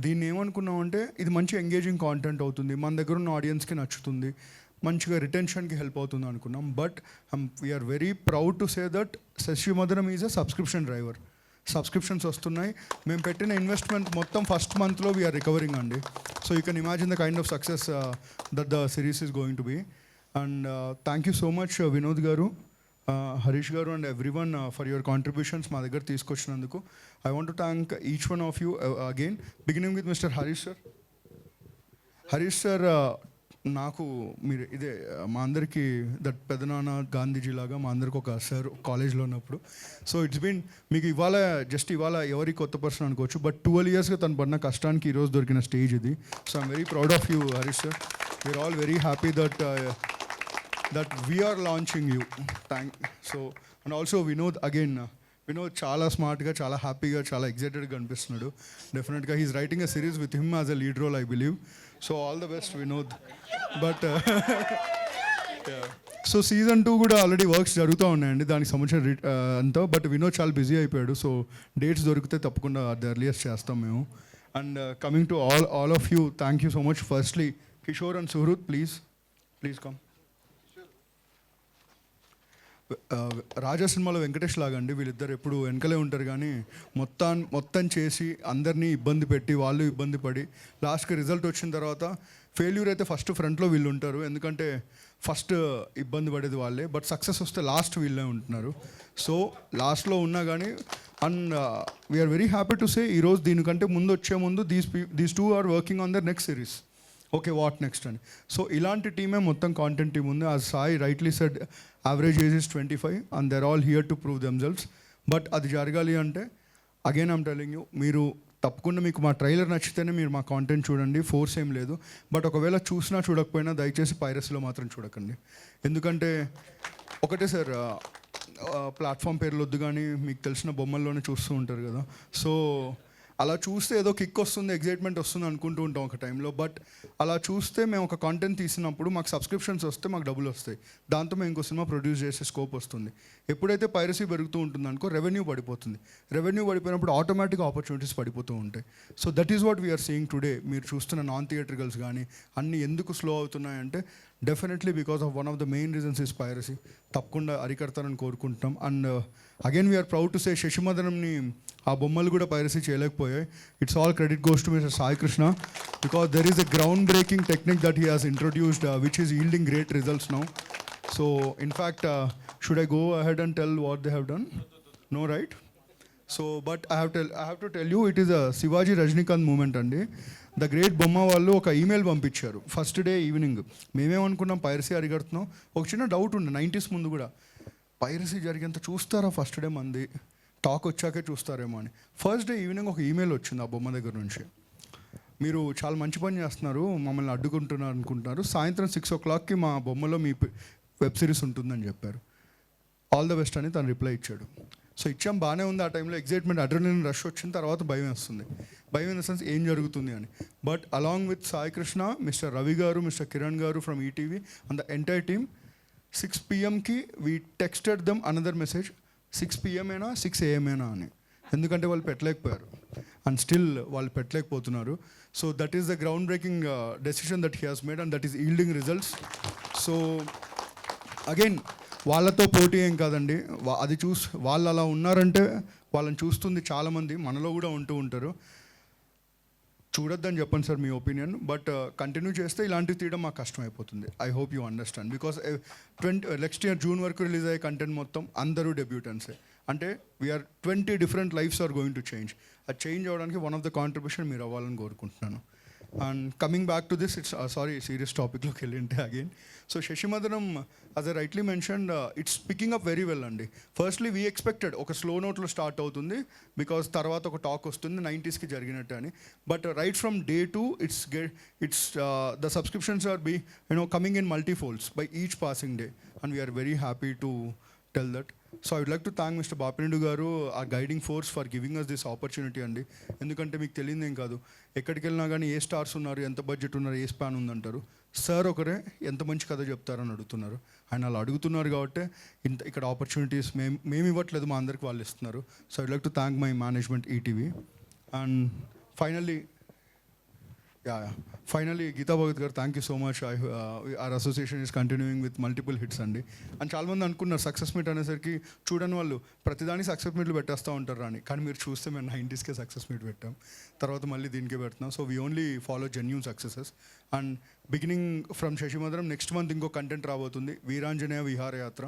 దీన్ని ఏమనుకున్నామంటే ఇది మంచి ఎంగేజింగ్ కాంటెంట్ అవుతుంది, మన దగ్గర ఉన్న ఆడియన్స్కి నచ్చుతుంది, మంచిగా రిటెన్షన్కి హెల్ప్ అవుతుంది అనుకున్నాం. But we are very proud to say that Sasimadanam is a subscription driver. Subscriptions వస్తున్నాయి. మేము పెట్టిన ఇన్వెస్ట్మెంట్ మొత్తం ఫస్ట్ మంత్లో వీఆర్ రికవరింగ్ అండి. So you can imagine the kind of success that the series is going to be. And thank you so much Vinod గారు, హరీష్ గారు and everyone for your contributions మా దగ్గర తీసుకొచ్చినందుకు. I want to thank each one of you again, beginning with mister Harish sir. నాకు మీరు ఇదే మా అందరికీ దట్ పెదనాన్న గాంధీజీ లాగా మా అందరికి ఒక సార్ కాలేజ్లో ఉన్నప్పుడు. సో ఇట్స్ బీన్ మీకు ఇవాళ ఎవరి కొత్త పర్సన్ అనుకోవచ్చు, బట్ 12 yearsగా తను పడిన కష్టానికి ఈరోజు దొరికిన స్టేజ్ ఇది. So I'm very proud of you Harish sir. We're all very happy that we're launching you. So and also Vinod again. Vinod చాలా స్మార్ట్గా, చాలా హ్యాపీగా, చాలా ఎగ్జైటెడ్గా అనిపిస్తున్నాడు. డెఫినెట్గా he's writing a series with him as a lead role I believe. So all the best Vinod. But so season 2 కూడా already works జరుగుతూ ఉన్నాయండి దానికి సంబంధించిన అంతా. బట్ వినోద్ చాలా బిజీ అయిపోయాడు. సో డేట్స్ దొరికితే తప్పకుండా ది ఎర్లియస్ట్ చేస్తాం మేము. And coming to all of you, thank you so much. Firstly Kishore and Suhruth, please come. Raja సినిమాలో వెంకటేష్ లాగా అండి, వీళ్ళిద్దరు ఎప్పుడు వెనకలే ఉంటారు కానీ మొత్తం చేసి అందరినీ ఇబ్బంది పెట్టి వాళ్ళు ఇబ్బంది పడి లాస్ట్కి రిజల్ట్ వచ్చిన తర్వాత ఫెయిల్యూర్ అయితే ఫస్ట్ ఫ్రంట్లో వీళ్ళు ఉంటారు, ఎందుకంటే ఫస్ట్ ఇబ్బంది పడేది వాళ్ళే. బట్ సక్సెస్ వస్తే లాస్ట్ వీళ్ళే ఉంటున్నారు. సో లాస్ట్లో ఉన్నా కానీ and we are very happy to say ఈరోజు దీనికంటే వచ్చే ముందు these two are working on their next series. Okay, what next అని. సో ఇలాంటి టీమే మొత్తం కాంటెంట్ టీమ్ ఉంది. ఆ Sai rightly said average age is 25 and they're all here to prove themselves. But అది జరగాలి అంటే అగైన్ ఐమ్ టెలింగ్ యూ, మీరు తప్పకుండా మీకు మా ట్రైలర్ నచ్చితేనే మీరు మా కాంటెంట్ చూడండి, ఫోర్స్ ఏం లేదు. బట్ ఒకవేళ చూసినా చూడకపోయినా దయచేసి పైరసీలో మాత్రం చూడకండి. ఎందుకంటే ఒకటే సార్, ప్లాట్ఫామ్ పేర్లు వద్దు కానీ మీకు తెలిసిన బొమ్మల్లోనే చూస్తూ ఉంటారు కదా. సో అలా చూస్తే ఏదో కిక్ వస్తుంది, ఎగ్జైట్మెంట్ వస్తుంది అనుకుంటూ ఉంటాం ఒక టైంలో. బట్ అలా చూస్తే మేము ఒక కాంటెంట్ తీసినప్పుడు మాకు సబ్స్క్రిప్షన్స్ వస్తే మాకు డబ్బులు వస్తాయి, దాంతో మేము ఇంకో సినిమా ప్రొడ్యూస్ చేసే స్కోప్ వస్తుంది. ఎప్పుడైతే పైరసీ పెరుగుతూ ఉంటుంది అనుకో రెవెన్యూ పడిపోతుంది. రెవెన్యూ పడిపోయినప్పుడు ఆటోమేటిక్గా ఆపర్చునిటీస్ పడిపోతూ ఉంటాయి. So that is what we are seeing today. మీరు చూస్తున్న నాన్ థియేట్రికల్స్ కానీ అన్నీ ఎందుకు స్లో అవుతున్నాయంటే definitely because of one of the main reasons is piracy. తప్పకుండా అరికడతారని కోరుకుంటున్నాం. And again we are proud to say శశిమదనంని ఆ బొమ్మలు కూడా పైరసీ చేయలేకపోయాయి. It's all credit goes to mister Sai Krishna because there is a ground breaking technique that he has introduced which is yielding great results now. So in fact should I go ahead and tell what they have done? No, right? So but I have to tell you it is a Shivaji Rajnikant movement అండి. The great బొమ్మ వాళ్ళు ఒక email పంపించారు first day evening. మేమేమనుకున్నాం piracy అరిగడుతున్నాం. ఒక చిన్న doubt ఉండే 90s ముందు కూడా, పైరసీ జరిగేంత చూస్తారా ఫస్ట్ డే మంది, టాక్ వచ్చాకే చూస్తారేమో అని. ఫస్ట్ డే ఈవినింగ్ ఒక ఈమెయిల్ వచ్చింది ఆ బొమ్మ దగ్గర నుంచి, మీరు చాలా మంచి పని చేస్తున్నారు, మమ్మల్ని అడ్డుకుంటున్నారు అనుకుంటున్నారు, సాయంత్రం 6 o'clockకి మా బొమ్మలో మీ వెబ్ సిరీస్ ఉంటుందని చెప్పారు. ఆల్ ద బెస్ట్ అని తను రిప్లై ఇచ్చాడు. సో ఇచ్చాం, బాగానే ఉంది. ఆ టైంలో ఎగ్జైట్మెంట్, అడ్రినలిన్ రష్ వచ్చిన తర్వాత భయం వేస్తుంది. భయం ఇన్ ద సెన్స్ ఏం జరుగుతుంది అని. But along with Sai Krishna, mister Ravi garu, mister Kiran garu from ETV and the entire team 6 PM we texted them another message, 6 PM 6 AM అని. ఎందుకంటే వాళ్ళు పెట్టలేకపోయారు అండ్ స్టిల్ వాళ్ళు పెట్టలేకపోతున్నారు. So that is the ground breaking decision that he has made and that is yielding results. So again వాళ్ళతో పోటీ ఏం కాదండి, అది వాళ్ళు అలా ఉన్నారంటే వాళ్ళని చూస్తుంది చాలామంది, మనలో కూడా ఉంటూ ఉంటారు. చూడొద్దని చెప్పండి సార్ మీ ఒపీనియన్, బట్ కంటిన్యూ చేస్తే ఇలాంటివి తీయడం మాకు కష్టం అయిపోతుంది. I hope you understand. Because next year June వరకు రిలీజ్ అయ్యే కంటెంట్ మొత్తం అందరూ డెబ్యూటెన్సే. అంటే we are 20 different lives are going to change. అది చేంజ్ అవ్వడానికి వన్ ఆఫ్ ద కాంట్రిబ్యూషన్ మీరు అవ్వాలని కోరుకుంటున్నాను. And coming back to this, it's serious టాపిక్లోకి వెళ్ళింటే again. So Sasimadanam as I rightly mentioned it's picking up very well అండి. ఫస్ట్లీ వీ ఎక్స్పెక్టెడ్ ఒక slow నోట్లో స్టార్ట్ అవుతుంది బికాస్ తర్వాత ఒక టాక్ వస్తుంది 90sకి జరిగినట్టు అని. But right from day 2 it's the subscriptions are coming in multifolds by each passing day and we are very happy to tell that. So I would like to thank Mr. Bapinindu garu, our guiding force, for giving us this opportunity అండి. ఎందుకంటే మీకు తెలియదు ఏం కాదు, ఎక్కడికి వెళ్ళినా కానీ ఏ stars ఉన్నారు, ఎంత బడ్జెట్ ఉన్నారు, ఏ స్పాన్ ఉందంటారు. సార్ ఒకరే ఎంత మంచి కథ చెప్తారని అడుగుతున్నారు. ఆయన అలా అడుగుతున్నారు కాబట్టి ఇక్కడ ఆపర్చునిటీస్ మేము ఇవ్వట్లేదు, మా అందరికి వాళ్ళు ఇస్తున్నారు. So I would like to thank my management ETV. And finally Geetha Bhagat గారు, thank you so much. Our association is continuing with multiple hits అండి. అండ్ చాలామంది అనుకున్నారు సక్సెస్ మీట్ అనేసరికి చూడని వాళ్ళు ప్రతిదానికి సక్సెస్ మీట్లు పెట్టేస్తూ ఉంటారు అని, కానీ మీరు చూస్తే మేము 90sకే సక్సెస్ మీట్ పెట్టాం, తర్వాత మళ్ళీ దీనికే పెడుతున్నాం. So we only follow genuine successes. And beginning from Sasimadanam next month ఇంకో కంటెంట్ రాబోతుంది, వీరాంజనేయ విహారయాత్ర.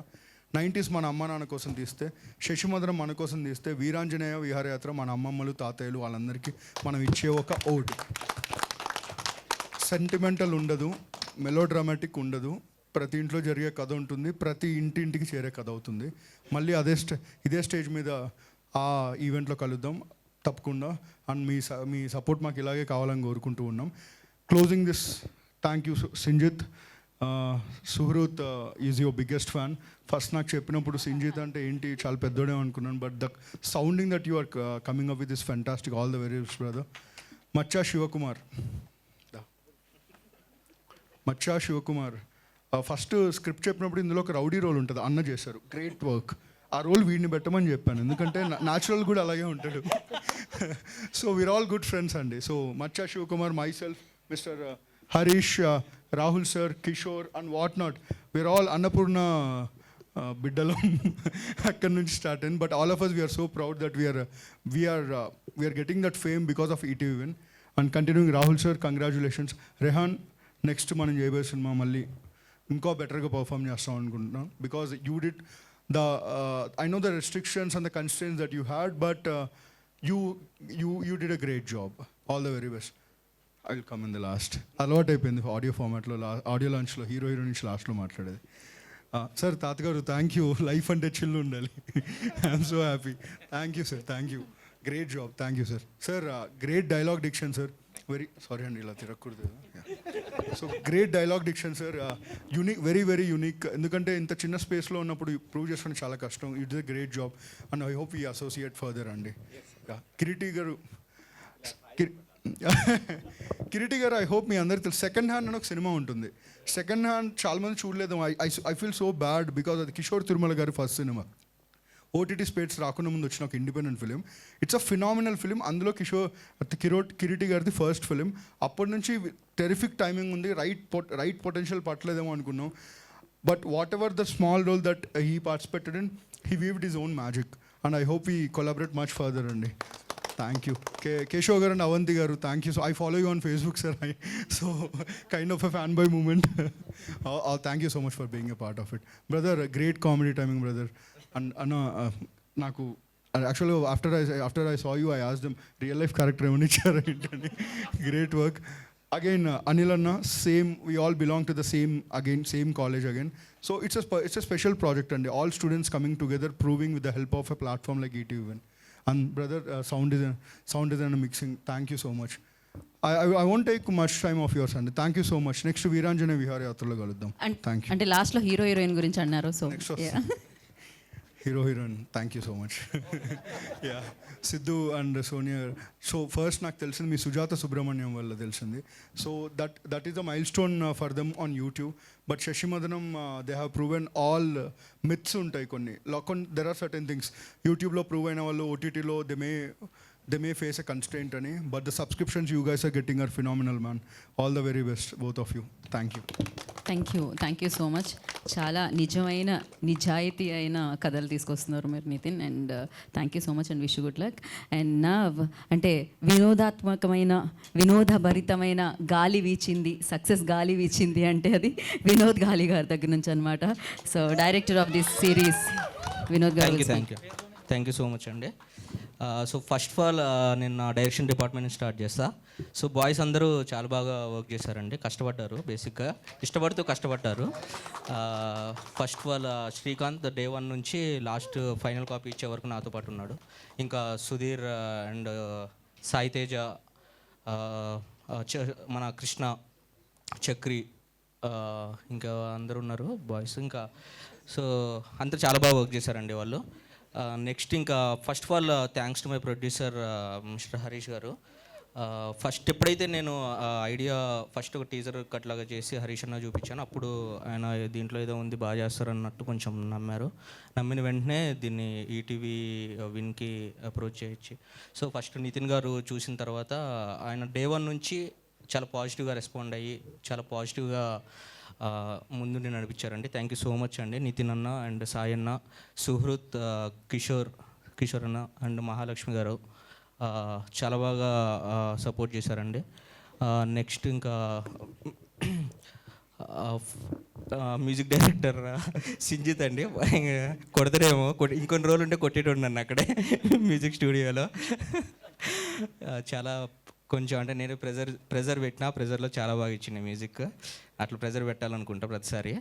90s మన అమ్మ నాన్న కోసం తీస్తే, శశిమదనం మన కోసం తీస్తే, వీరాంజనేయ విహారయాత్ర మన అమ్మమ్మలు తాతయ్యలు వాళ్ళందరికీ మనం ఇచ్చే ఒక ఓడ్. సెంటిమెంటల్ ఉండదు, మెలో డ్రామాటిక్ ఉండదు, ప్రతి ఇంట్లో జరిగే కథ ఉంటుంది, ప్రతి ఇంటింటికి చేరే కథ అవుతుంది. మళ్ళీ ఇదే స్టేజ్ మీద ఆ ఈవెంట్లో కలుద్దాం తప్పకుండా. అండ్ మీ సపోర్ట్ మాకు ఇలాగే కావాలని కోరుకుంటూ ఉన్నాం. Closing this, thank you Sinjith. Suhruth is your biggest fan. First నాకు చెప్పినప్పుడు సింజిత్ అంటే ఏంటి చాలా పెద్దోడే అనుకున్నాను, but the sounding that you are coming up with is fantastic. All the very best brother. మచ్చా శివకుమార్, ఫస్ట్ స్క్రిప్ట్ చెప్పినప్పుడు ఇందులో ఒక రౌడీ రోల్ ఉంటుంది, అన్న చేశారు, గ్రేట్ వర్క్. ఆ రోల్ వీడిని పెట్టమని చెప్పాను, ఎందుకంటే న్యాచురల్ కూడా అలాగే ఉంటాడు. So we are all good friends అండి. So Macha Shivakumar, myself, mister Harish, Rahul sir, Kishore and what not, we are all Annapurna బిడ్డలం అక్కడి నుంచి స్టార్ట్ అయింది. But all of us we are so proud that we are getting that fame because of ETV Win and continuing. Rahul sir congratulations. Rehan, next మనం చేయబోయే సినిమా మళ్ళీ ఇంకా బెటర్గా పర్ఫామ్ చేస్తాం అనుకుంటున్నాం, because you did the I know the restrictions and the constraints that you had, but you did a great job. All the very best. I'll come in the last. అలవాటు అయిపోయింది ఆడియో ఫార్మాట్లో, audio లాంచ్లో hero నుంచి లాస్ట్లో మాట్లాడేది. Sir తాతగారు thank you, life అంటే చిల్లు ఉండాలి. I'm so happy. Thank you sir, thank you, great job, thank you sir. Sir great dialogue diction sir, very sorry అండి ఇలా తిరగకూడదు. So great dialogue diction sir, unique, very very unique. ఎందుకంటే ఇంత చిన్న స్పేస్లో ఉన్నప్పుడు ప్రూవ్ చేసుకోవడం చాలా కష్టం. It's a great job and I hope you associate further అండి. కిరీటి గారు, కిరీటి గారు, ఐ హోప్ మీ అందరికి తెలుసు సెకండ్ హ్యాండ్ అని ఒక సినిమా ఉంటుంది. సెకండ్ హ్యాండ్ చాలామంది చూడలేదు. I feel so bad because అది కిషోర్ తిరుమల గారి ఫస్ట్ సినిమా. ఓటీటీ స్పేట్స్ రాకుండా ముందు వచ్చిన ఒక independent film. It's a phenomenal film. అందులో కిరీటి గారిది ఫస్ట్ ఫిలిం. అప్పటి నుంచి టెరిఫిక్ టైమింగ్ ఉంది, రైట్ పొటెన్షియల్ పట్టలేదేమో అనుకున్నాం. But whatever the small role that he participated in, he weaved his own magic and I hope he collaborate much further అండి. Thank you. Keshav గారు and Avanti గారు, thank you. So I follow you on Facebook sir, so kind of a fan boy moment. Thank you so much for being a part of it. Brother, great comedy timing brother. And అన్న నాకు యాక్చువల్గా after I saw you I asked them real life character ఏమైనా ఇచ్చారా ఏంటని. Great work. Again Anil అన్న, same, we all belong to the same college again. So it's a special project అండి. All students coming together, proving with the help of a platform like ETV one. And brother, sound design and mixing, thank you so much. I won't take much time of yours అండి. Thank you so much. Next Veeranjaneya విహారయాత్రలో కలుద్దాం. Thank you. అంటే లాస్ట్లో hero heroine గురించి అన్నారు. So hero heroine, thank you so much. Yeah, Siddhu and Sonia. So first నాకు తెలిసింది మీ సుజాత సుబ్రహ్మణ్యం వల్ల తెలిసింది. So that is the milestone for them on YouTube. But Sasimadanam, they have proven all myths ఉంటాయి కొన్ని. దెర్ ఆర్ సర్టెన్ థింగ్స్ యూట్యూబ్లో prove అయిన వాళ్ళు ఓటీటీలో they may face a constraint ani, but the subscriptions you guys are getting are phenomenal, man. All the very best, both of you. Thank you. Thank you so much. చాలా నిజమైన, నిజాయితీ అయిన కథలు తీసుకొస్తున్నారు మీరు Nitin, and thank you so much and wish good luck. And నా అంటే వినోదభరితమైన గాలి వీచింది, సక్సెస్ గాలి వీచింది అంటే అది వినోద్ గాలి గారి దగ్గర నుంచి అనమాట. So director of this series Vinod గారు. థ్యాంక్ యూ సో మచ్ అండి. సో ఫస్ట్ ఆఫ్ ఆల్ నేను నా డైరెక్షన్ డిపార్ట్మెంట్ స్టార్ట్ చేస్తా. సో బాయ్స్ అందరూ చాలా బాగా వర్క్ చేశారండి, కష్టపడ్డారు, బేసిక్గా ఇష్టపడుతూ కష్టపడ్డారు. First of all Srikanth day 1 నుంచి లాస్ట్ ఫైనల్ కాపీ ఇచ్చే వరకు నాతో పాటు ఉన్నాడు. ఇంకా సుధీర్ అండ్ సాయి తేజ, మన కృష్ణ, చక్రి, ఇంకా అందరూ ఉన్నారు బాయ్స్. ఇంకా సో అందరూ చాలా బాగా వర్క్ చేశారండి వాళ్ళు. నెక్స్ట్ ఇంకా first of all thanks to my producer mister Harish గారు. ఫస్ట్ ఎప్పుడైతే నేను ఐడియా ఫస్ట్ ఒక టీజర్ కట్లాగా చేసి హరీష్ అన్న చూపించాను, అప్పుడు ఆయన దీంట్లో ఏదో ఉంది బాగా చేస్తారు అన్నట్టు కొంచెం నమ్మారు. నమ్మిన వెంటనే దీన్ని ఈటీవీ విన్కి అప్రోచ్ చేయొచ్చు. సో ఫస్ట్ నితిన్ గారు చూసిన తర్వాత ఆయన డే 1 నుంచి చాలా పాజిటివ్గా రెస్పాండ్ అయ్యి చాలా పాజిటివ్గా ముందు నడిపించారండి. థ్యాంక్ యూ సో మచ్ అండి నితిన్ అన్న అండ్ సాయి అన్న, సుహృత్, కిషోర్ అన్న అండ్ మహాలక్ష్మి గారు చాలా బాగా సపోర్ట్ చేశారండి. నెక్స్ట్ ఇంకా మ్యూజిక్ డైరెక్టర్ సింజిత్ అండి, కొడతారేమో, ఇంకొన్ని రోజులు ఉంటే కొట్టేటోడు నన్ను అక్కడే మ్యూజిక్ స్టూడియోలో. చాలా కొంచెం అంటే నేను ప్రెజర్ పెట్టినా ప్రెజర్లో చాలా బాగా ఇచ్చింది మ్యూజిక్. అట్లా ప్రెజర్ పెట్టాలనుకుంటా ప్రతిసారి.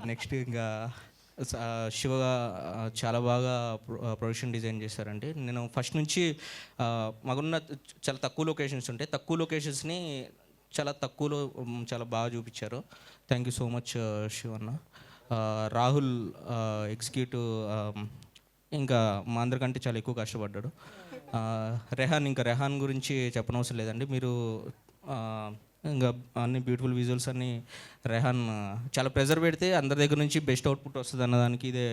నెక్స్ట్ ఇంకా శివ చాలా బాగా ప్రొడక్షన్ డిజైన్ చేశారండి. నేను ఫస్ట్ నుంచి మాకున్న చాలా తక్కువ లొకేషన్స్ ఉంటాయి, తక్కువ లొకేషన్స్ని చాలా తక్కువలో చాలా బాగా చూపించారు. Thank you so much Shivanna. Rahul executive ఇంకా మా అందరికంటే చాలా ఎక్కువ కష్టపడ్డాడు. రెహాన్ గురించి చెప్పనవసరం లేదండి. మీరు ఇంకా అన్ని బ్యూటిఫుల్ విజువల్స్ అన్ని రెహాన్ చాలా ప్రెజర్ పెడితే అందరి దగ్గర నుంచి బెస్ట్ అవుట్పుట్ వస్తుంది అన్నదానికి ఇదే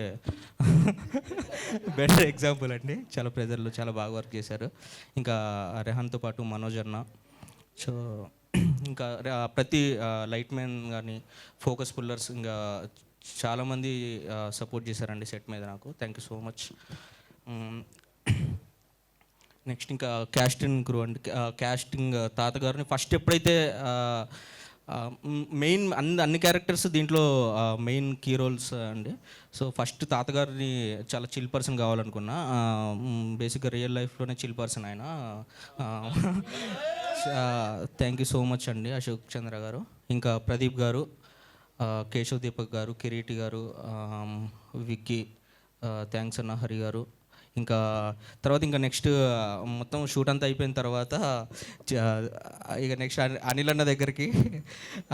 బెటర్ ఎగ్జాంపుల్ అండి. చాలా ప్రెజర్లో చాలా బాగా వర్క్ చేశారు. ఇంకా రెహాన్తో పాటు మనోజ్ అన్న, సో ఇంకా ప్రతి లైట్ మ్యాన్ కానీ ఫోకస్ పుల్లర్స్ ఇంకా చాలామంది సపోర్ట్ చేశారండి సెట్ మీద నాకు. Thank you so much. Next ఇంకా క్యాస్టింగ్ క్రూ అండి. క్యాస్టింగ్ తాతగారిని ఫస్ట్ ఎప్పుడైతే మెయిన్ అన్ని క్యారెక్టర్స్ దీంట్లో మెయిన్ కీ రోల్స్ అండి. సో ఫస్ట్ తాతగారిని చాలా చిల్ పర్సన్ కావాలనుకున్నా. బేసిక్గా రియల్ లైఫ్లోనే చిల్ పర్సన్ ఆయన. థ్యాంక్ యూ సో మచ్ అండి అశోక్ చంద్ర గారు, ఇంకా ప్రదీప్ గారు, కేశవ్ దీపక్ గారు, కిరీటి గారు, విక్కీ, థ్యాంక్స్ అన్న, హరి గారు. ఇంకా తర్వాత ఇంకా నెక్స్ట్ మొత్తం షూట్ అంతా అయిపోయిన తర్వాత ఇక నెక్స్ట్ అనిల్ అన్న దగ్గరికి,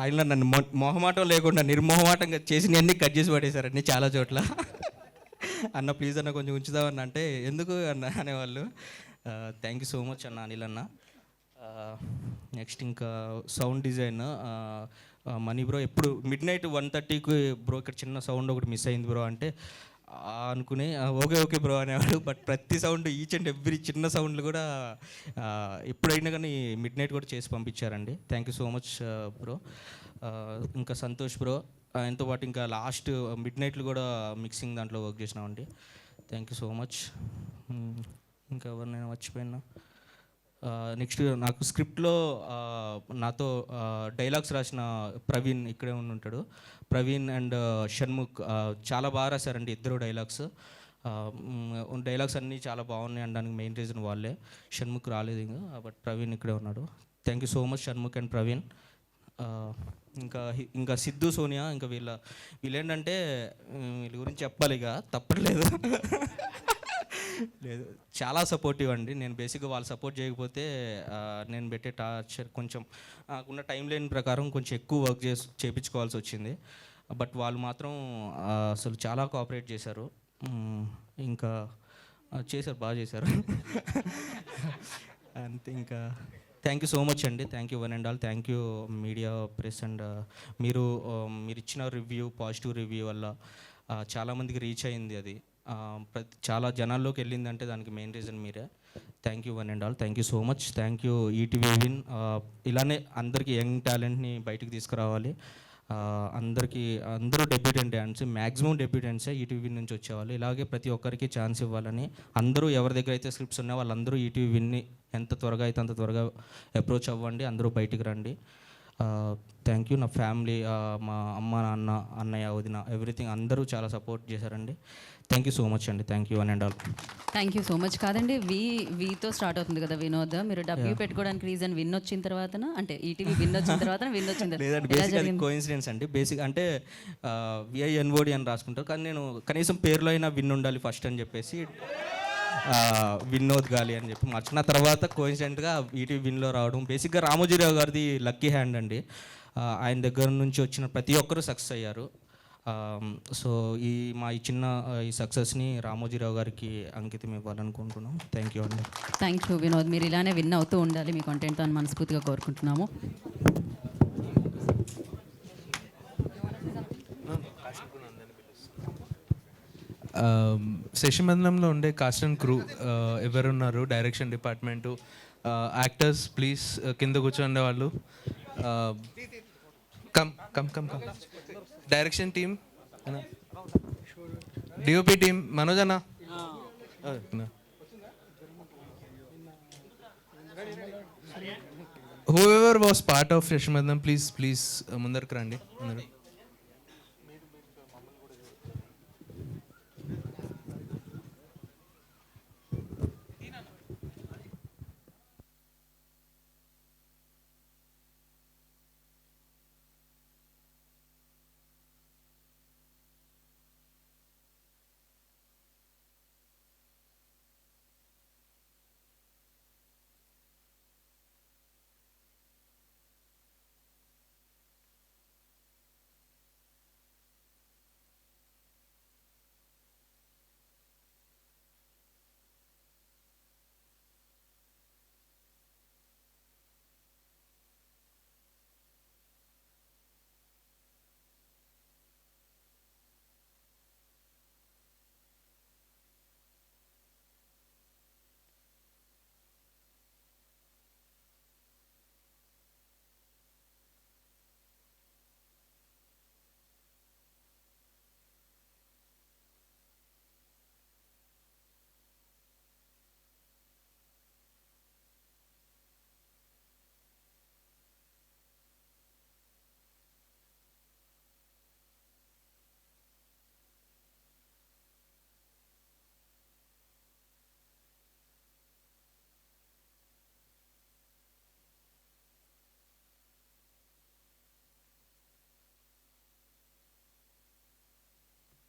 అనిల్ అన్న మొహమాటం లేకుండా నిర్మోహమాటంగా చేసినవన్నీ కట్ చేసి పడేశారండి చాలా చోట్ల. అన్న ప్లీజ్ అన్న కొంచెం ఉంచుదామన్న అంటే ఎందుకు అన్న అనేవాళ్ళు. థ్యాంక్ యూ సో మచ్ అన్న అనిల్ అన్న. నెక్స్ట్ ఇంకా సౌండ్ డిజైన్ మనీ బ్రో ఎప్పుడు మిడ్ నైట్ 1:30కి బ్రో ఇక్కడ చిన్న సౌండ్ ఒకటి మిస్ అయింది బ్రో అంటే అనుకుని ఓకే ఓకే బ్రో అనేవాడు. బట్ ప్రతి సౌండ్ ఈచ్ అండ్ ఎవ్రీ చిన్న సౌండ్లు కూడా ఎప్పుడైనా కానీ మిడ్ నైట్ కూడా చేసి పంపించారండి. Thank you so much bro. ఇంకా సంతోష్ బ్రో, ఆయనతో పాటు ఇంకా లాస్ట్ మిడ్ నైట్లు కూడా మిక్సింగ్ దాంట్లో వర్క్ చేసినామండి. Thank you so much. ఇంకా ఎవరు నేను మర్చిపోయినా. నెక్స్ట్ నాకు స్క్రిప్ట్లో నాతో డైలాగ్స్ రాసిన ప్రవీణ్ ఇక్కడే ఉంటాడు. ప్రవీణ్ అండ్ షణ్ముఖ్ చాలా బాగా రాశారండి ఇద్దరు డైలాగ్స్. డైలాగ్స్ అన్నీ చాలా బాగున్నాయి అనడానికి మెయిన్ రీజన్ వాళ్ళే. షణ్ముఖ్ రాలేదు ఇంకా, బట్ ప్రవీణ్ ఇక్కడే ఉన్నాడు. Thank you so much Shanmukh and Praveen. ఇంకా సిద్ధు, సోనియా, ఇంకా వీళ్ళేంటంటే వీళ్ళ గురించి చెప్పాలి ఇక తప్పట్లేదు. లేదు చాలా సపోర్టివ్ అండి. నేను బేసిక్గా వాళ్ళు సపోర్ట్ చేయకపోతే నేను పెట్టే టార్చర్ కొంచెం నాకున్న టైం లైన్ ప్రకారం కొంచెం ఎక్కువ వర్క్ చేయించుకోవాల్సి వచ్చింది. బట్ వాళ్ళు మాత్రం అసలు చాలా కోఆపరేట్ చేశారు. ఇంకా చేశారు, బాగా చేశారు. అంతే. ఇంకా థ్యాంక్ యూ సో మచ్ అండి. Thank you one and all. Thank you media, press and మీరు ఇచ్చిన రివ్యూ, పాజిటివ్ రివ్యూ వల్ల చాలామందికి రీచ్ అయింది. అది చాలా జనాల్లోకి వెళ్ళిందంటే దానికి మెయిన్ రీజన్ మీరే. Thank you one and all. Thank you so much. Thank you ETV Win. ఇలానే అందరికీ యంగ్ టాలెంట్ని బయటికి తీసుకురావాలి. అందరూ డెబ్యూటెంట్ డాన్స్, మ్యాక్సిమం డెబ్యూటెంట్సే ఈటీవీ విన్ నుంచి వచ్చేవాళ్ళు. ఇలాగే ప్రతి ఒక్కరికి ఛాన్స్ ఇవ్వాలని అందరూ ఎవరి దగ్గర అయితే స్క్రిప్ట్స్ ఉన్నాయో వాళ్ళందరూ ఈటీవీ విన్ని ఎంత త్వరగా అయితే అంత త్వరగా అప్రోచ్ అవ్వండి. అందరూ బయటికి రండి. Thank you. నా ఫ్యామిలీ, మా అమ్మ, నాన్న, అన్నయ్య, వదిన, ఎవ్రీథింగ్ అందరూ చాలా సపోర్ట్ చేశారండి. థ్యాంక్ యూ సో మచ్ అండి. Thank you one and all. Thank you so much. కాదండి, వీతో స్టార్ట్ అవుతుంది కదా వినోద్. మీరు డబ్ల్యూ పెట్టుకోవడానికి రీజన్ విన్ వచ్చిన తర్వాత, అంటే ఈటీవీ విన్ వచ్చిన తర్వాత విన్ వచ్చింది లేదంటే బేసిక్ అది కోఇన్సిడెన్స్ అండి. బేసిక్ అంటే విఐఎన్ఓడి అని రాసుకుంటారు, కానీ నేను కనీసం పేరులో అయినా విన్ ఉండాలి ఫస్ట్ అని చెప్పేసి వినోద్ గాలి అని చెప్పి మార్చిన తర్వాత కోఇన్సిడెంట్గా ఈటీవీ విన్లో రావడం. బేసిక్గా రామోజీరావు గారిది లక్కీ హ్యాండ్ అండి. ఆయన దగ్గర నుంచి వచ్చిన ప్రతి ఒక్కరూ సక్సెస్ అయ్యారు. సో మా చిన్న ఈ సక్సెస్ని రామోజీరావు గారికి అంకితం ఇవ్వాలనుకుంటున్నాం. థ్యాంక్ యూ అండి. Thank you Vinod. మీరు ఇలానే విన్ అవుతూ ఉండాలి మీ కంటెంట్తో అని మనస్ఫూర్తిగా కోరుకుంటున్నాము. శశిమందలంలో ఉండే కాస్ట్ అండ్ క్రూ ఎవరున్నారు, డైరెక్షన్ డిపార్ట్మెంటు, యాక్టర్స్ ప్లీజ్ కింద కూర్చోండే వాళ్ళు. Come come come come. Direction team, DOP team, Manoj అన్న, whoever was part of Sasimadanam please ముందరికి రండి అందరూ.